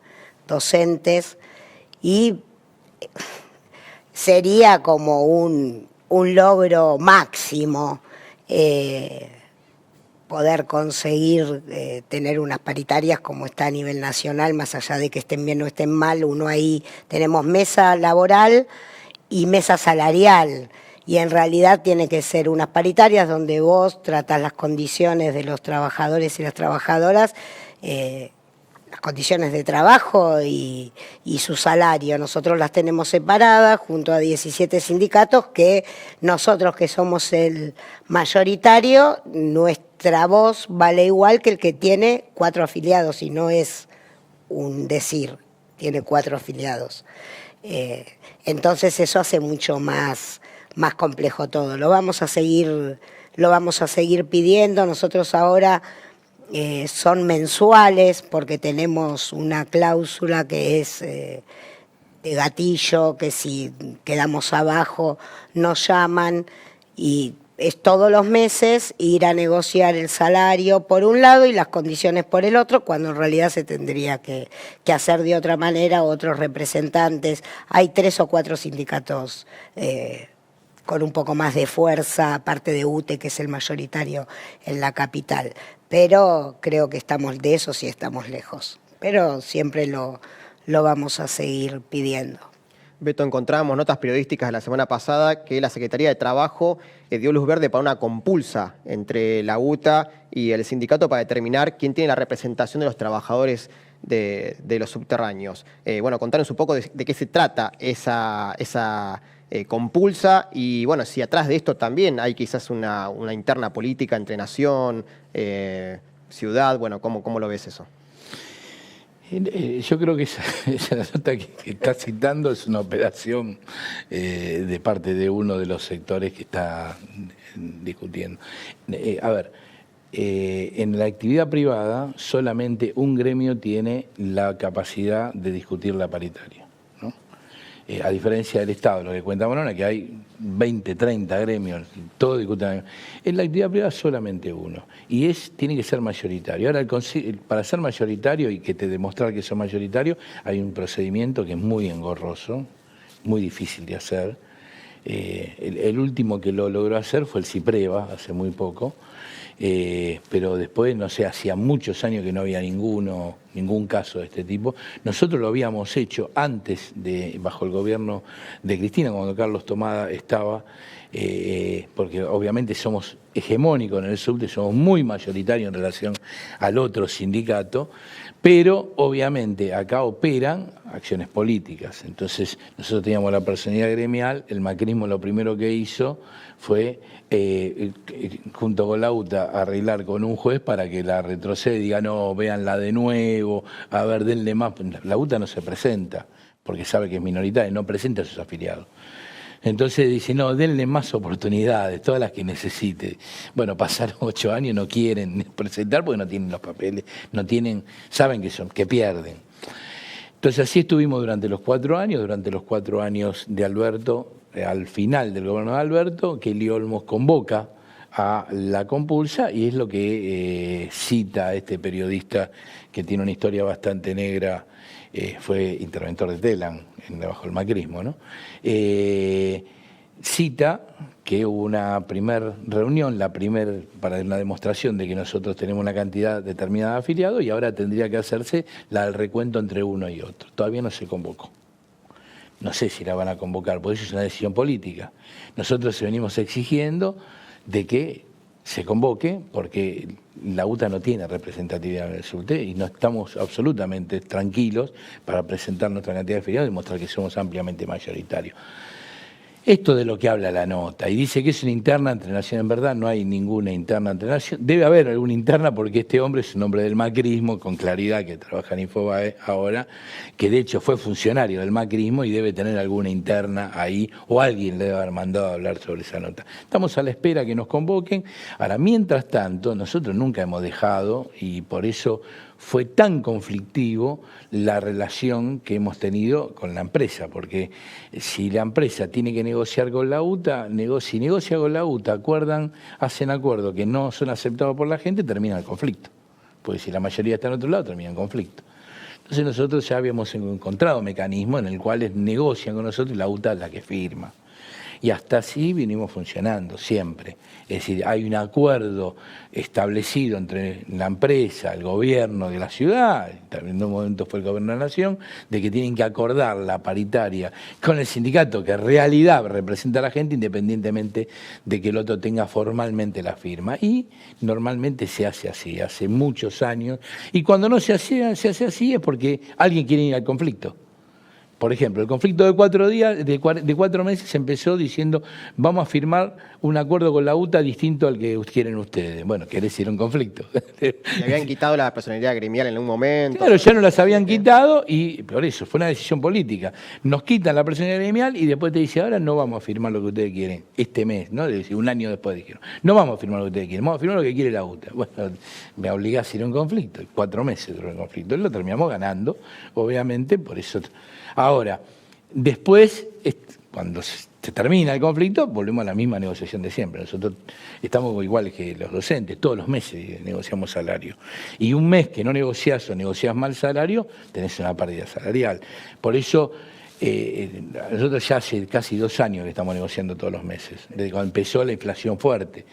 docentes, y sería como un logro máximo poder conseguir tener unas paritarias como está a nivel nacional, más allá de que estén bien o estén mal, uno ahí tenemos mesa laboral y mesa salarial, y en realidad tiene que ser unas paritarias donde vos tratás las condiciones de los trabajadores y las trabajadoras, las condiciones de trabajo y su salario. Nosotros las tenemos separadas junto a 17 sindicatos que nosotros, que somos el mayoritario, nuestra voz vale igual que el que tiene 4 afiliados, y no es un decir, tiene 4 afiliados. Entonces eso hace mucho más complejo todo. Lo vamos a seguir pidiendo. Nosotros ahora son mensuales porque tenemos una cláusula que es de gatillo, que si quedamos abajo nos llaman, y es todos los meses ir a negociar el salario por un lado y las condiciones por el otro, cuando en realidad se tendría que hacer de otra manera. Otros representantes, hay 3 o 4 sindicatos con un poco más de fuerza, aparte de UTE, que es el mayoritario en la capital. Pero creo que de eso sí estamos lejos. Pero siempre lo vamos a seguir pidiendo. Beto, encontramos notas periodísticas de la semana pasada que la Secretaría de Trabajo dio luz verde para una compulsa entre la UTA y el sindicato para determinar quién tiene la representación de los trabajadores de los subterráneos. Bueno, contanos un poco de qué se trata esa compulsa, y bueno, si atrás de esto también hay quizás una interna política entre nación, ciudad. Bueno, ¿cómo lo ves eso? Yo creo que esa nota que está citando es una operación de parte de uno de los sectores que está discutiendo. A ver, en la actividad privada solamente un gremio tiene la capacidad de discutir la paritaria, ¿no? A diferencia del Estado, lo que cuenta Monona, que hay 20, 30 gremios, todos discuten. En la actividad privada solamente uno, y tiene que ser mayoritario. Ahora, para ser mayoritario y que te demostrar que sos mayoritario, hay un procedimiento que es muy engorroso, muy difícil de hacer. El último que lo logró hacer fue el CIPREVA, hace muy poco, pero después, no sé, hacía muchos años que no había ningún caso de este tipo. Nosotros lo habíamos hecho antes, bajo el gobierno de Cristina, cuando Carlos Tomada estaba, porque obviamente somos hegemónicos en el subte, somos muy mayoritarios en relación al otro sindicato, pero obviamente acá operan acciones políticas. Entonces nosotros teníamos la personalidad gremial, el macrismo lo primero que hizo fue, junto con la UTA, arreglar con un juez para que la retroceda y diga, no, véanla de nuevo, a ver, denle más. La UTA no se presenta, porque sabe que es minoritaria, no presenta a sus afiliados. Entonces dice, no, denle más oportunidades, todas las que necesite. Bueno, pasaron 8 años, no quieren presentar porque no tienen los papeles, no tienen, saben que pierden. Entonces así estuvimos durante los 4 años de Alberto, al final del gobierno de Alberto, Kelly Olmos convoca a la compulsa y es lo que cita este periodista que tiene una historia bastante negra, fue interventor de Telam bajo el macrismo, ¿no? Cita que hubo una primera reunión, para una demostración de que nosotros tenemos una cantidad determinada de afiliados y ahora tendría que hacerse el recuento entre uno y otro. Todavía no se convocó. No sé si la van a convocar, porque eso es una decisión política. Nosotros venimos exigiendo de que se convoque, porque la UTA no tiene representatividad en el subte y no estamos absolutamente tranquilos para presentar nuestra cantidad de afiliados y mostrar que somos ampliamente mayoritarios. Esto de lo que habla la nota, y dice que es una interna entre naciones, en verdad no hay ninguna interna entre naciones, debe haber alguna interna porque este hombre es un hombre del macrismo, con claridad, que trabaja en Infobae ahora, que de hecho fue funcionario del macrismo y debe tener alguna interna ahí, o alguien le debe haber mandado a hablar sobre esa nota. Estamos a la espera que nos convoquen. Ahora, mientras tanto, nosotros nunca hemos dejado, y por eso fue tan conflictivo la relación que hemos tenido con la empresa, porque si la empresa tiene que negociar con la UTA, si negocia con la UTA, hacen acuerdos que no son aceptados por la gente, termina el conflicto. Porque si la mayoría está en otro lado, termina el conflicto. Entonces nosotros ya habíamos encontrado mecanismos en el cual negocian con nosotros y la UTA es la que firma. Y hasta así vinimos funcionando siempre. Es decir, hay un acuerdo establecido entre la empresa, el gobierno de la ciudad, también en un momento fue el gobierno de la nación, de que tienen que acordar la paritaria con el sindicato que en realidad representa a la gente independientemente de que el otro tenga formalmente la firma. Y normalmente se hace así, hace muchos años. Y cuando no se hace así es porque alguien quiere ir al conflicto. Por ejemplo, el conflicto de 4 días, de 4 meses empezó diciendo vamos a firmar un acuerdo con la UTA distinto al que quieren ustedes. Bueno, querés ir a un conflicto. Le habían quitado la personalidad gremial en un momento. Claro, ya no las habían quitado y por eso fue una decisión política. Nos quitan la personalidad gremial y después te dice ahora no vamos a firmar lo que ustedes quieren este mes, ¿no? Es decir, un año después dijeron, no vamos a firmar lo que ustedes quieren, vamos a firmar lo que quiere la UTA. Bueno, me obligás a ir a un conflicto, 4 meses duró el conflicto. Lo terminamos ganando, obviamente, por eso. Ahora, después, cuando se termina el conflicto, volvemos a la misma negociación de siempre. Nosotros estamos igual que los docentes, todos los meses negociamos salario. Y un mes que no negociás o negociás mal salario, tenés una pérdida salarial. Por eso, nosotros ya hace casi 2 años que estamos negociando todos los meses, desde cuando empezó la inflación fuerte.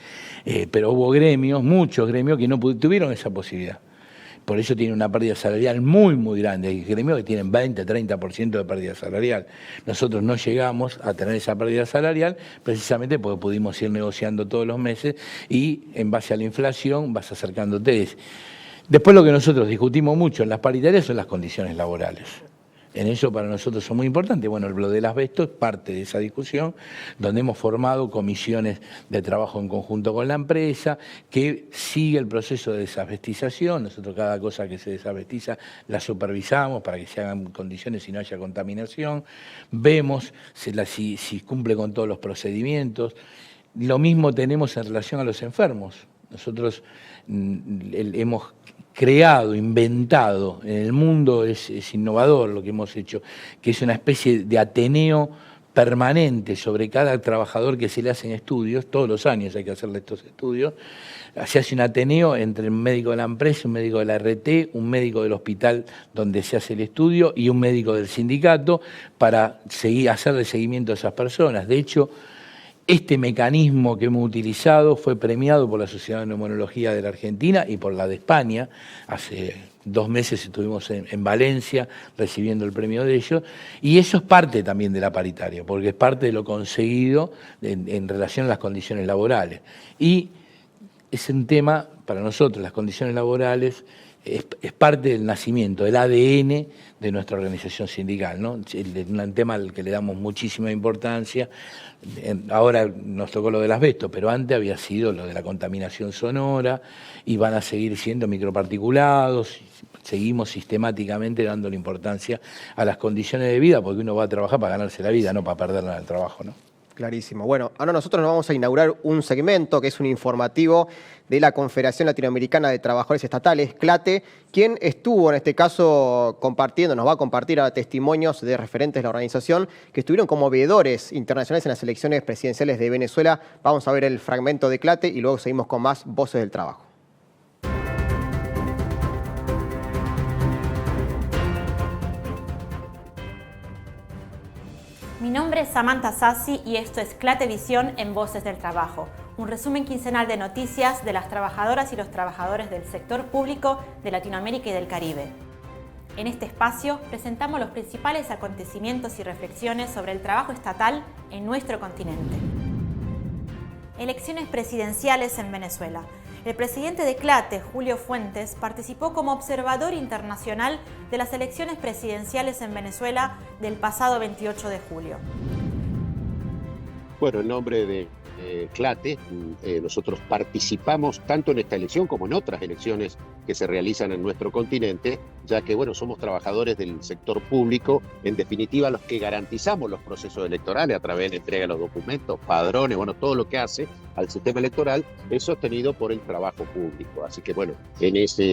Pero hubo gremios, muchos gremios, que no tuvieron esa posibilidad. Por eso tiene una pérdida salarial muy, muy grande. Hay gremios que tienen 20, 30% de pérdida salarial. Nosotros no llegamos a tener esa pérdida salarial precisamente porque pudimos ir negociando todos los meses y en base a la inflación vas acercándote. Después lo que nosotros discutimos mucho en las paritarias son las condiciones laborales. En eso para nosotros son muy importantes. Bueno, lo del asbesto es parte de esa discusión, donde hemos formado comisiones de trabajo en conjunto con la empresa, que sigue el proceso de desasbestización. Nosotros cada cosa que se desasbestiza la supervisamos para que se hagan condiciones y no haya contaminación. Vemos si cumple con todos los procedimientos. Lo mismo tenemos en relación a los enfermos. Nosotros hemos creado, inventado, en el mundo es innovador lo que hemos hecho, que es una especie de ateneo permanente sobre cada trabajador que se le hacen estudios, todos los años hay que hacerle estos estudios, se hace un ateneo entre un médico de la empresa, un médico de la RT, un médico del hospital donde se hace el estudio y un médico del sindicato para hacerle seguimiento a esas personas. De hecho, este mecanismo que hemos utilizado fue premiado por la Sociedad de Neumonología de la Argentina y por la de España. Hace 2 meses estuvimos en Valencia recibiendo el premio de ellos. Y eso es parte también de la paritaria, porque es parte de lo conseguido en relación a las condiciones laborales. Y es un tema, para nosotros, las condiciones laborales es parte del nacimiento, del ADN de nuestra organización sindical, ¿no? Es un tema al que le damos muchísima importancia. Ahora nos tocó lo del asbesto, pero antes había sido lo de la contaminación sonora y van a seguir siendo microparticulados. Seguimos sistemáticamente dando la importancia a las condiciones de vida porque uno va a trabajar para ganarse la vida, no para perderla en el trabajo, ¿no? Clarísimo. Bueno, ahora nosotros nos vamos a inaugurar un segmento que es un informativo de la Confederación Latinoamericana de Trabajadores Estatales, CLATE, quien estuvo en este caso compartiendo, nos va a compartir ahora testimonios de referentes de la organización que estuvieron como veedores internacionales en las elecciones presidenciales de Venezuela. Vamos a ver el fragmento de CLATE y luego seguimos con más Voces del Trabajo. Mi nombre es Samantha Sassi y esto es CLATE Visión en Voces del Trabajo, un resumen quincenal de noticias de las trabajadoras y los trabajadores del sector público de Latinoamérica y del Caribe. En este espacio presentamos los principales acontecimientos y reflexiones sobre el trabajo estatal en nuestro continente. Elecciones presidenciales en Venezuela. El presidente de CLATE, Julio Fuentes, participó como observador internacional de las elecciones presidenciales en Venezuela del pasado 28 de julio. Bueno, en nombre de CLATE, nosotros participamos tanto en esta elección como en otras elecciones que se realizan en nuestro continente, ya que, bueno, somos trabajadores del sector público, en definitiva los que garantizamos los procesos electorales a través de la entrega de los documentos, padrones, bueno, todo lo que hace al sistema electoral es sostenido por el trabajo público. Así que, bueno,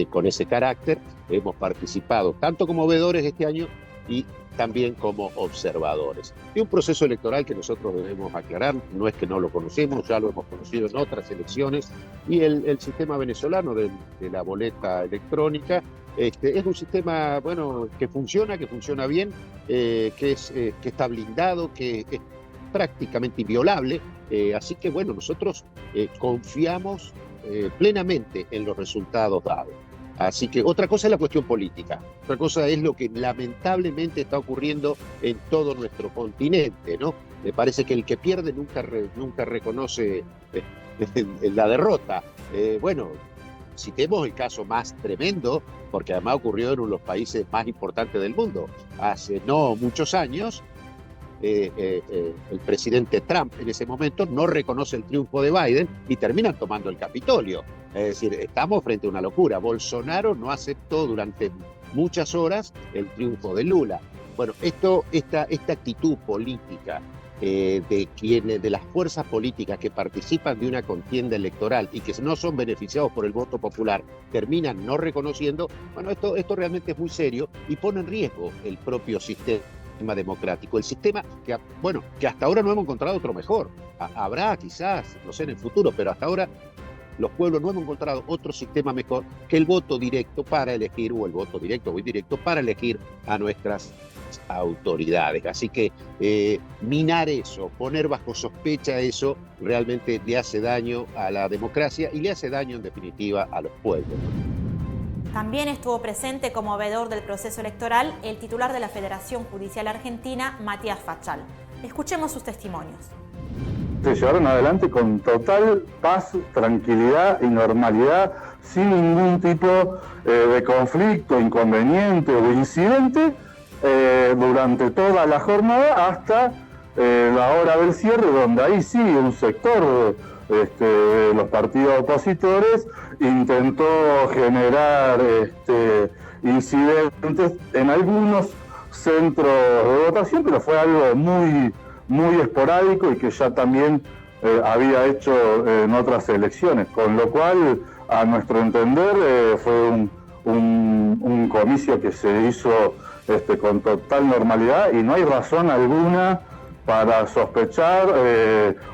con ese carácter hemos participado tanto como veedores este año y también como observadores. Y un proceso electoral que nosotros debemos aclarar, no es que no lo conocemos, ya lo hemos conocido en otras elecciones, y el sistema venezolano de la boleta electrónica es un sistema, bueno, que funciona bien, que está blindado, que es prácticamente inviolable, así que, bueno, nosotros confiamos plenamente en los resultados dados. Así que otra cosa es la cuestión política, otra cosa es lo que lamentablemente está ocurriendo en todo nuestro continente, ¿no? Me parece que el que pierde nunca reconoce la derrota. Bueno, citemos el caso más tremendo, porque además ocurrió en uno de los países más importantes del mundo. Hace no muchos años, el presidente Trump en ese momento no reconoce el triunfo de Biden y terminan tomando el Capitolio. Es decir, estamos frente a una locura. Bolsonaro no aceptó durante muchas horas el triunfo de Lula. Bueno, esta actitud política de las fuerzas políticas que participan de una contienda electoral y que no son beneficiados por el voto popular, terminan no reconociendo, bueno, esto realmente es muy serio y pone en riesgo el propio sistema democrático, el sistema que hasta ahora no hemos encontrado otro mejor. Habrá quizás, no sé, en el futuro, pero hasta ahora los pueblos no hemos encontrado otro sistema mejor que el voto directo para elegir, o el voto directo o indirecto para elegir a nuestras autoridades. Así que minar eso, poner bajo sospecha eso, realmente le hace daño a la democracia y le hace daño en definitiva a los pueblos. También estuvo presente como veedor del proceso electoral el titular de la Federación Judicial Argentina, Matías Fachal. Escuchemos sus testimonios. Se llevaron adelante con total paz, tranquilidad y normalidad, sin ningún tipo de conflicto, inconveniente o de incidente durante toda la jornada hasta la hora del cierre, donde ahí sí un sector de los partidos opositores intentó generar incidentes en algunos centros de votación, pero fue algo muy esporádico y que ya también había hecho en otras elecciones, con lo cual, a nuestro entender, fue un comicio que se hizo con total normalidad y no hay razón alguna para sospechar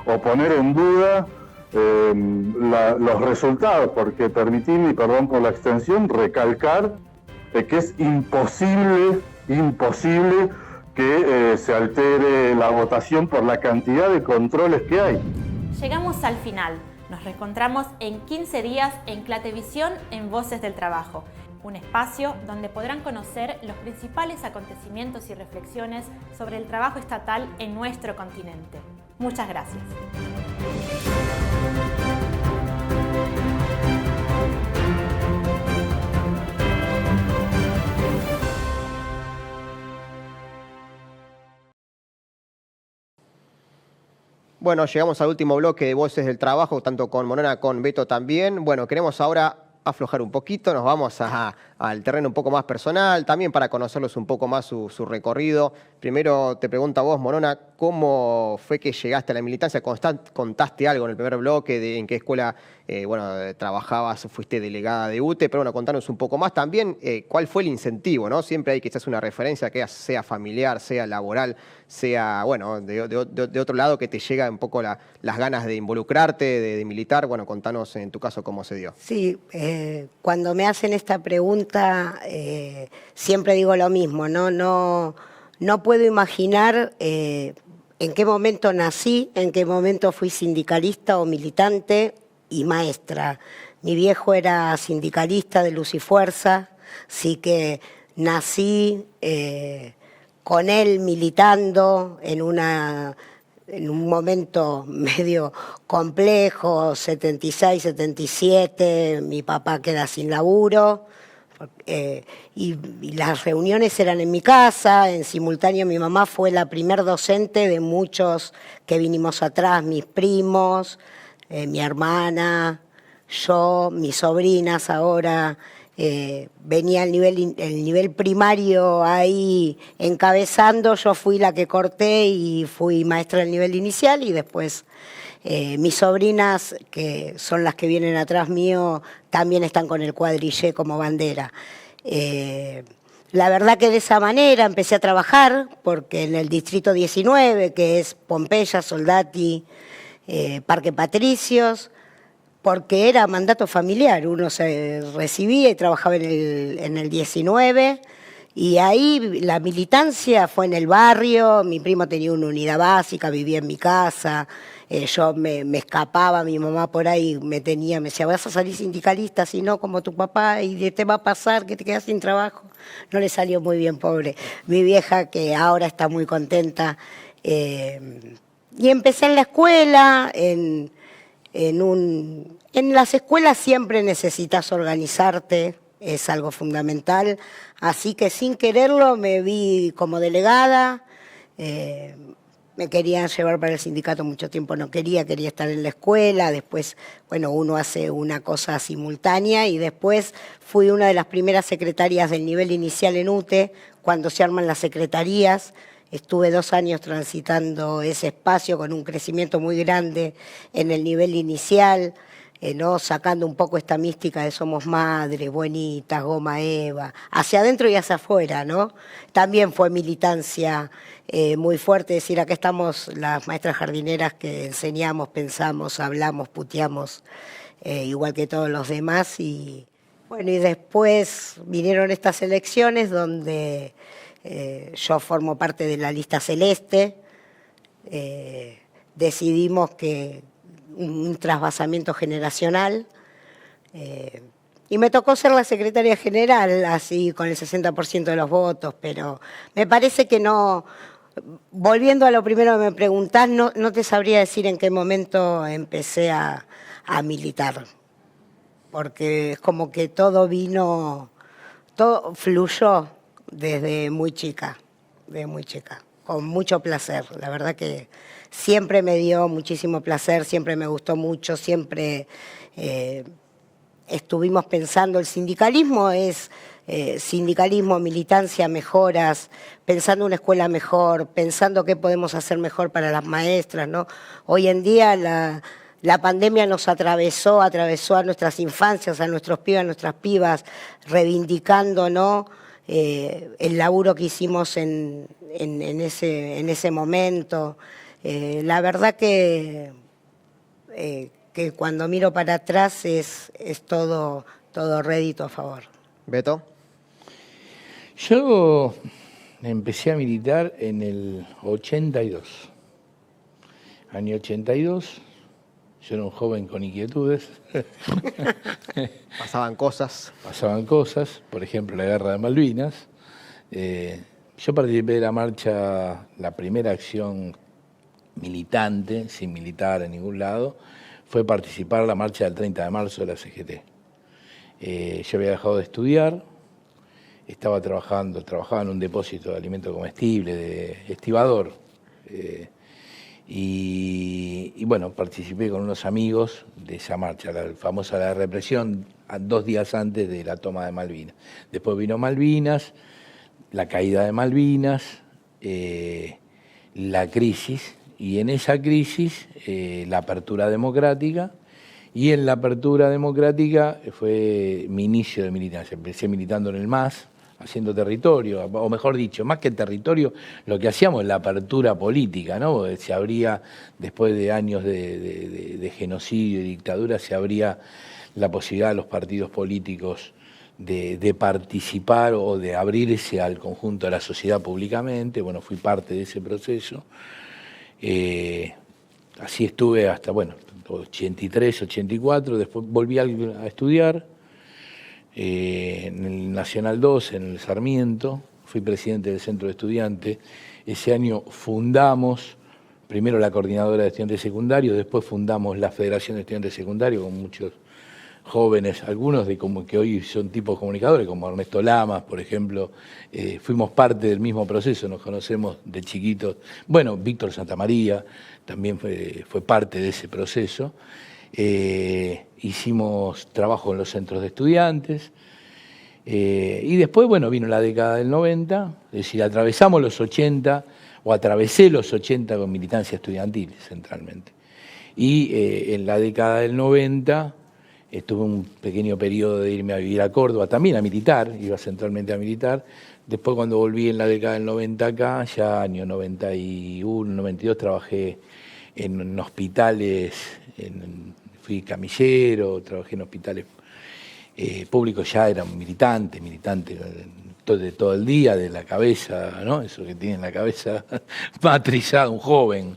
o poner en duda los resultados, porque permitidme, y perdón por la extensión, recalcar que es imposible que se altere la votación por la cantidad de controles que hay. Llegamos al final. Nos reencontramos en 15 días en CLATEVISIÓN en Voces del Trabajo, un espacio donde podrán conocer los principales acontecimientos y reflexiones sobre el trabajo estatal en nuestro continente. Muchas gracias. Bueno, llegamos al último bloque de Voces del Trabajo, tanto con Monona, con Beto también. Bueno, queremos ahora aflojar un poquito, nos vamos al terreno un poco más personal, también para conocerlos un poco más su recorrido. Primero te pregunto a vos, Monona, ¿cómo fue que llegaste a la militancia? Contaste algo en el primer bloque de en qué escuela trabajabas, fuiste delegada de UTE, pero bueno, contanos un poco más también cuál fue el incentivo, ¿no? Siempre hay quizás una referencia que sea familiar, sea laboral, sea, bueno, de otro lado que te llega un poco las ganas de involucrarte, de militar. Bueno, contanos en tu caso cómo se dio. Sí, cuando me hacen esta pregunta siempre digo lo mismo, no puedo imaginar en qué momento nací, en qué momento fui sindicalista o militante y maestra. Mi viejo era sindicalista de Luz y Fuerza, así que nací con él militando en un momento medio complejo, 76, 77, mi papá queda sin laburo, y las reuniones eran en mi casa, en simultáneo mi mamá fue la primer docente de muchos que vinimos atrás, mis primos, mi hermana, yo, mis sobrinas ahora. Venía el nivel primario ahí encabezando, yo fui la que corté y fui maestra del nivel inicial y después mis sobrinas, que son las que vienen atrás mío, también están con el cuadrillé como bandera. La verdad que de esa manera empecé a trabajar, porque en el distrito 19, que es Pompeya, Soldati, Parque Patricios, porque era mandato familiar, uno se recibía y trabajaba en el 19, y ahí la militancia fue en el barrio, mi primo tenía una unidad básica, vivía en mi casa, yo me escapaba, mi mamá por ahí me decía, vas a salir sindicalista, si no como tu papá, y te va a pasar que te quedas sin trabajo. No le salió muy bien, pobre. Mi vieja, que ahora está muy contenta, y empecé en la escuela, en las escuelas siempre necesitas organizarte, es algo fundamental, así que sin quererlo me vi como delegada, me querían llevar para el sindicato mucho tiempo, no quería estar en la escuela, después, bueno, uno hace una cosa simultánea y después fui una de las primeras secretarias del nivel inicial en UTE, cuando se arman las secretarías. Estuve 2 años transitando ese espacio con un crecimiento muy grande en el nivel inicial, sacando un poco esta mística de somos madres, buenitas, goma Eva, hacia adentro y hacia afuera, ¿no? También fue militancia muy fuerte, decir, acá estamos las maestras jardineras que enseñamos, pensamos, hablamos, puteamos, igual que todos los demás. Y bueno, y después vinieron estas elecciones donde yo formo parte de la lista celeste, decidimos que un trasvasamiento generacional, y me tocó ser la secretaria general, así con el 60% de los votos, pero me parece que no, volviendo a lo primero que me preguntás, no te sabría decir en qué momento empecé a militar, porque es como que todo fluyó desde muy chica, con mucho placer. La verdad que siempre me dio muchísimo placer, siempre me gustó mucho, siempre estuvimos pensando, el sindicalismo es sindicalismo, militancia, mejoras, pensando una escuela mejor, pensando qué podemos hacer mejor para las maestras, ¿no? Hoy en día la pandemia nos atravesó a nuestras infancias, a nuestros pibes, a nuestras pibas, reivindicando, ¿no?, el laburo que hicimos en ese momento. La verdad que cuando miro para atrás es todo rédito a favor. Beto. Yo empecé a militar en el 82. Año 82. Yo era un joven con inquietudes. Pasaban cosas. Pasaban cosas, por ejemplo, la guerra de Malvinas. Yo participé de la marcha, la primera acción militante, sin militar en ningún lado, fue participar en la marcha del 30 de marzo de la CGT. Yo había dejado de estudiar, trabajaba en un depósito de alimento comestible, de estibador. Y bueno, participé con unos amigos de esa marcha, la famosa la represión, 2 días antes de la toma de Malvinas. Después vino Malvinas, la caída de Malvinas, la crisis, y en esa crisis la apertura democrática, y en la apertura democrática fue mi inicio de militancia. Empecé militando en el MAS, haciendo territorio, o mejor dicho, más que territorio, lo que hacíamos es la apertura política, ¿no? Se abría, después de años de genocidio y dictadura, se abría la posibilidad a los partidos políticos de participar o de abrirse al conjunto de la sociedad públicamente. Bueno, fui parte de ese proceso. Así estuve hasta, 83, 84, después volví a estudiar en el Nacional 2, en el Sarmiento, fui presidente del Centro de Estudiantes. Ese año fundamos, primero la Coordinadora de Estudiantes Secundarios, después fundamos la Federación de Estudiantes Secundarios con muchos jóvenes, algunos de como que hoy son tipos comunicadores, como Ernesto Lamas, por ejemplo. Fuimos parte del mismo proceso, nos conocemos de chiquitos. Bueno, Víctor Santamaría también fue parte de ese proceso. Hicimos trabajo en los centros de estudiantes. Y después, vino la década del 90, es decir, atravesamos los 80, o atravesé los 80 con militancia estudiantil, centralmente. Y en la década del 90... Estuve un pequeño periodo de irme a vivir a Córdoba, también a militar, iba centralmente a militar. Después, cuando volví en la década del 90 acá, ya año 91, 92, trabajé en hospitales, fui camillero, trabajé en hospitales públicos, ya era militante de todo el día, de la cabeza, ¿no? Eso que tiene en la cabeza matrizado, un joven.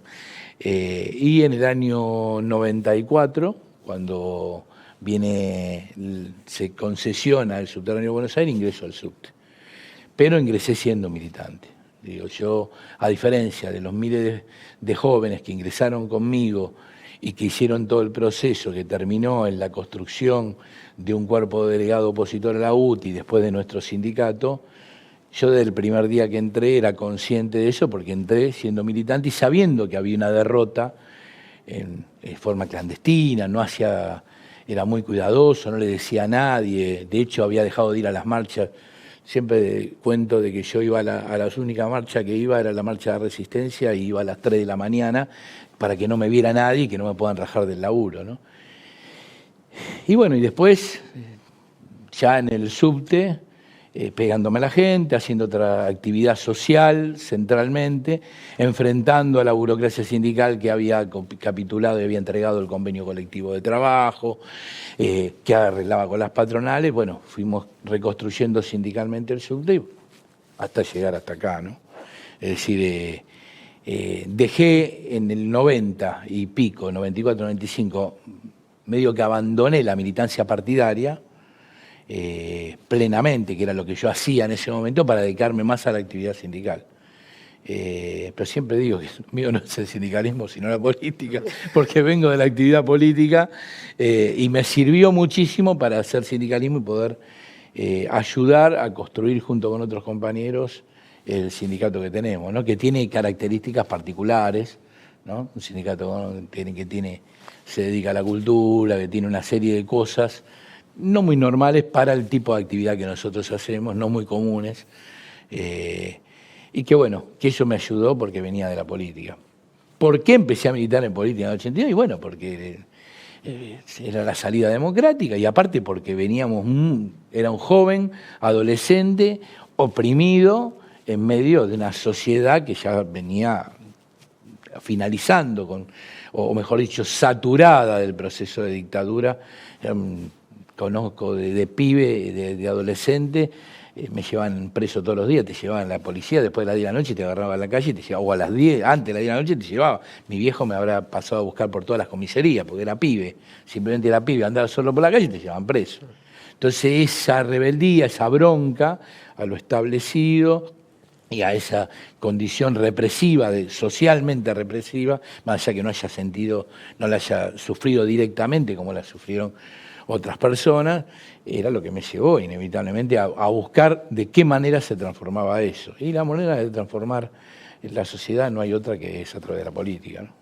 Y en el año 94, cuando se concesiona el subterráneo de Buenos Aires, ingreso al subte. Pero ingresé siendo militante. Digo, yo, a diferencia de los miles de jóvenes que ingresaron conmigo y que hicieron todo el proceso que terminó en la construcción de un cuerpo delegado opositor a la UTI después de nuestro sindicato, yo desde el primer día que entré era consciente de eso, porque entré siendo militante y sabiendo que había una derrota en forma clandestina, era muy cuidadoso, no le decía a nadie. De hecho, había dejado de ir a las marchas. Siempre cuento de que yo iba a la única marcha que iba, era la marcha de Resistencia, y iba a las 3 de la mañana para que no me viera nadie y que no me puedan rajar del laburo, ¿no? Y y después, ya en el subte, pegándome a la gente, haciendo otra actividad social centralmente, enfrentando a la burocracia sindical que había capitulado y había entregado el convenio colectivo de trabajo, que arreglaba con las patronales. Fuimos reconstruyendo sindicalmente el subte hasta llegar hasta acá, ¿no? Es decir, dejé en el 90 y pico, 94, 95, medio que abandoné la militancia partidaria, plenamente, que era lo que yo hacía en ese momento, para dedicarme más a la actividad sindical. Pero siempre digo que lo mío no es el sindicalismo, sino la política, porque vengo de la actividad política, y me sirvió muchísimo para hacer sindicalismo y poder ayudar a construir junto con otros compañeros el sindicato que tenemos, ¿no? Que tiene características particulares, ¿no? Un sindicato que se dedica a la cultura, que tiene una serie de cosas no muy normales para el tipo de actividad que nosotros hacemos, no muy comunes, y que eso me ayudó porque venía de la política. ¿Por qué empecé a militar en política en el 82? Y porque era la salida democrática, y aparte porque era un joven, adolescente, oprimido, en medio de una sociedad que ya venía finalizando, o mejor dicho, saturada del proceso de dictadura. Conozco de pibe, de adolescente, me llevaban preso todos los días, te llevaban la policía, después de las 10 de la noche te agarraba a la calle, o a las 10, antes de las 10 de la noche te llevaba. Mi viejo me habrá pasado a buscar por todas las comisarías, porque era pibe, simplemente era pibe, andaba solo por la calle y te llevaban preso. Entonces esa rebeldía, esa bronca a lo establecido y a esa condición represiva, socialmente represiva, más allá que no la haya sufrido directamente como la sufrieron otras personas, era lo que me llevó inevitablemente a buscar de qué manera se transformaba eso. Y la manera de transformar en la sociedad no hay otra que es a través de la política, ¿no?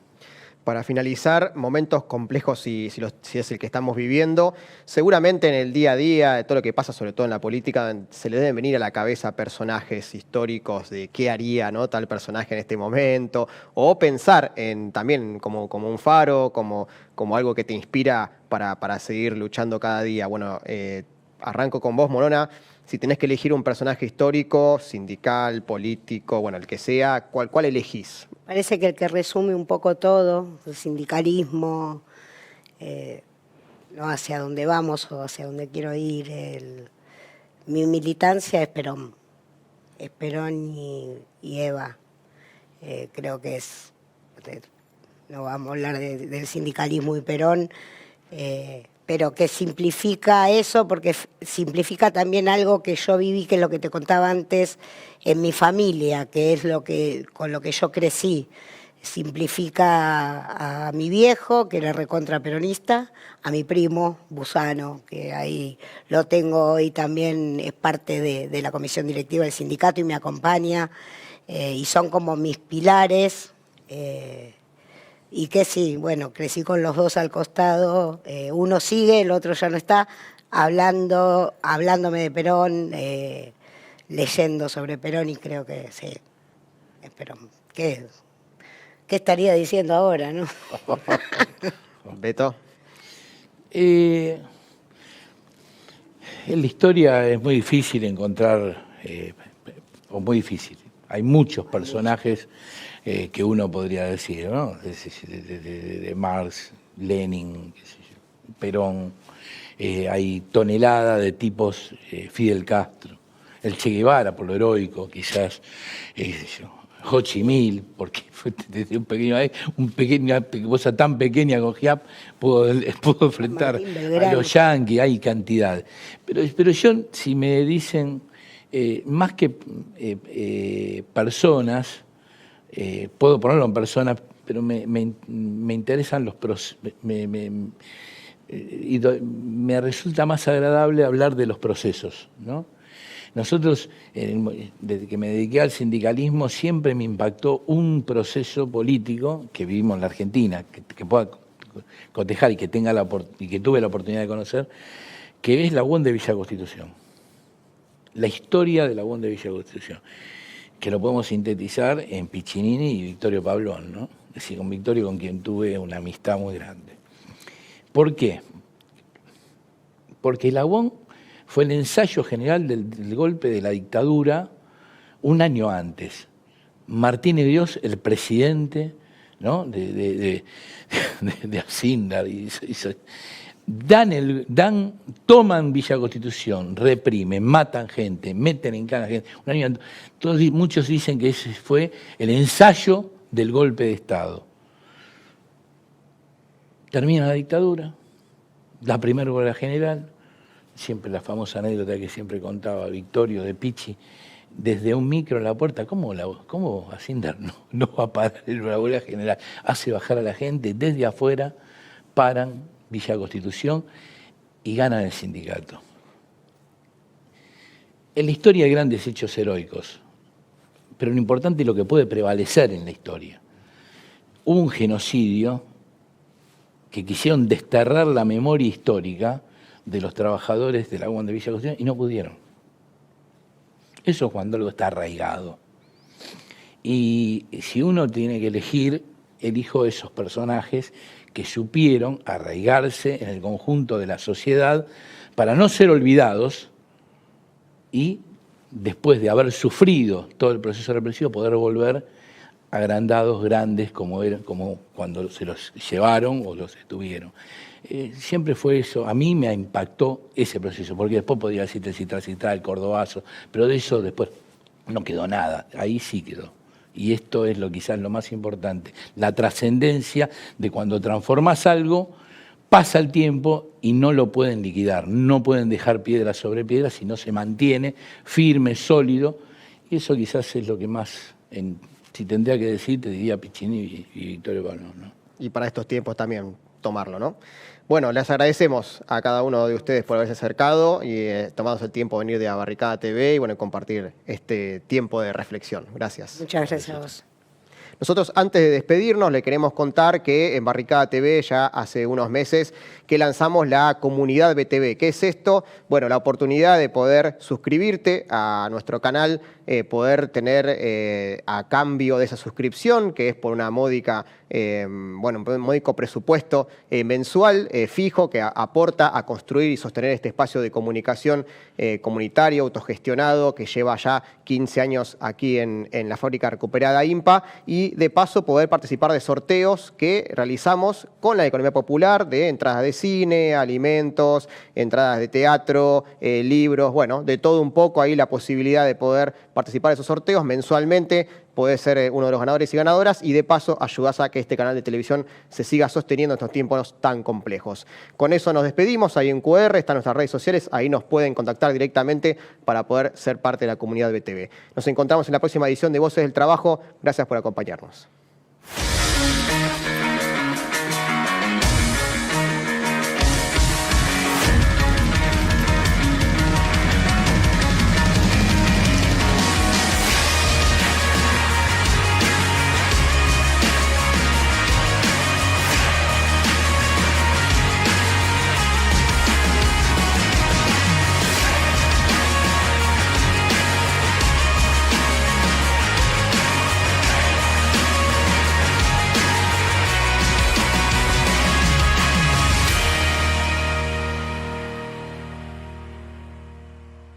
Para finalizar, momentos complejos si es el que estamos viviendo, seguramente en el día a día, de todo lo que pasa, sobre todo en la política, se le deben venir a la cabeza personajes históricos de qué haría, ¿no?, tal personaje en este momento, o pensar en también como un faro, como algo que te inspira para seguir luchando cada día. Bueno, arranco con vos, Morona. Si tenés que elegir un personaje histórico, sindical, político, bueno, el que sea, ¿cuál elegís? Parece que el que resume un poco todo, el sindicalismo, no hacia dónde vamos o hacia dónde quiero ir. Mi militancia es Perón y Eva. Creo que no vamos a hablar del sindicalismo y Perón, pero que simplifica eso, porque simplifica también algo que yo viví, que es lo que te contaba antes, en mi familia, que es con lo que yo crecí. Simplifica a mi viejo, que era recontra peronista, a mi primo, Busano, que ahí lo tengo hoy también, es parte de la comisión directiva del sindicato y me acompaña, y son como mis pilares. Y que sí, bueno, crecí con los dos al costado, uno sigue, el otro ya no está, hablándome de Perón, leyendo sobre Perón, y creo que sí, es Perón. ¿Qué estaría diciendo ahora, no? Beto. En la historia es muy difícil encontrar, o muy difícil, hay muchos personajes que uno podría decir, ¿no? De Marx, Lenin, qué sé yo, Perón, hay tonelada de tipos, Fidel Castro, el Che Guevara por lo heroico, quizás, Ho Chi Minh, porque fue desde una cosa tan pequeña con Giap pudo enfrentar a los yanquis, hay cantidad. Pero yo, si me dicen, más que personas, puedo ponerlo en personas, pero me interesan los procesos, y me resulta más agradable hablar de los procesos, ¿no? Nosotros, desde que me dediqué al sindicalismo, siempre me impactó un proceso político que vivimos en la Argentina, que pueda cotejar y que tuve la oportunidad de conocer, que es la UON de Villa Constitución. La historia de la UON de Villa Constitución, que lo podemos sintetizar en Piccinini y Victorio Pablón, ¿no? Es decir, con Victorio, con quien tuve una amistad muy grande. ¿Por qué? Porque la UON fue el ensayo general del golpe de la dictadura un año antes. Martínez Dios, el presidente, ¿no?, de Alcindar, toman Villa Constitución, reprimen, matan gente, meten en cana gente. Muchos dicen que ese fue el ensayo del golpe de Estado. Termina la dictadura, la primera huelga general, siempre la famosa anécdota que siempre contaba Victorio de Pichi, desde un micro en la puerta, ¿cómo Alcindar no va a parar la huelga general? Hace bajar a la gente desde afuera, paran Villa Constitución y ganan el sindicato. En la historia hay grandes hechos heroicos, pero lo importante es lo que puede prevalecer en la historia. Hubo un genocidio que quisieron desterrar la memoria histórica de los trabajadores de la UON de Villa Constitución y no pudieron. Eso es cuando algo está arraigado. Y si uno tiene que elegir, elijo esos personajes que supieron arraigarse en el conjunto de la sociedad para no ser olvidados y, después de haber sufrido todo el proceso represivo, poder volver agrandados, grandes, como cuando se los llevaron o los detuvieron. Siempre fue eso. A mí me impactó ese proceso, porque después podría decirte el cordobazo, pero de eso después no quedó nada. Ahí sí quedó. Y esto es quizás lo más importante, la trascendencia de cuando transformás algo, pasa el tiempo y no lo pueden liquidar, no pueden dejar piedra sobre piedra, sino se mantiene firme, sólido, y eso quizás es lo que más, si tendría que decir, te diría Piccinini y Victorio Pablón, ¿no? Y para estos tiempos también, tomarlo, ¿no? Bueno, les agradecemos a cada uno de ustedes por haberse acercado y tomados el tiempo de venir de Barricada TV y bueno, compartir este tiempo de reflexión. Gracias. Muchas gracias a vos. Nosotros, antes de despedirnos, le queremos contar que en Barricada TV ya hace unos meses que lanzamos la comunidad BTV. ¿Qué es esto? Bueno, la oportunidad de poder suscribirte a nuestro canal, poder tener a cambio de esa suscripción, que es por una módica, un módico presupuesto mensual fijo que aporta a construir y sostener este espacio de comunicación comunitario, autogestionado, que lleva ya 15 años aquí en la fábrica recuperada IMPA, y de paso poder participar de sorteos que realizamos con la economía popular, de entradas de cine, alimentos, entradas de teatro, libros, bueno, de todo un poco, ahí la posibilidad de poder participar de esos sorteos mensualmente. Podés ser uno de los ganadores y ganadoras y de paso ayudás a que este canal de televisión se siga sosteniendo en estos tiempos tan complejos. Con eso nos despedimos, ahí en QR están nuestras redes sociales, ahí nos pueden contactar directamente para poder ser parte de la comunidad BTV. Nos encontramos en la próxima edición de Voces del Trabajo, gracias por acompañarnos.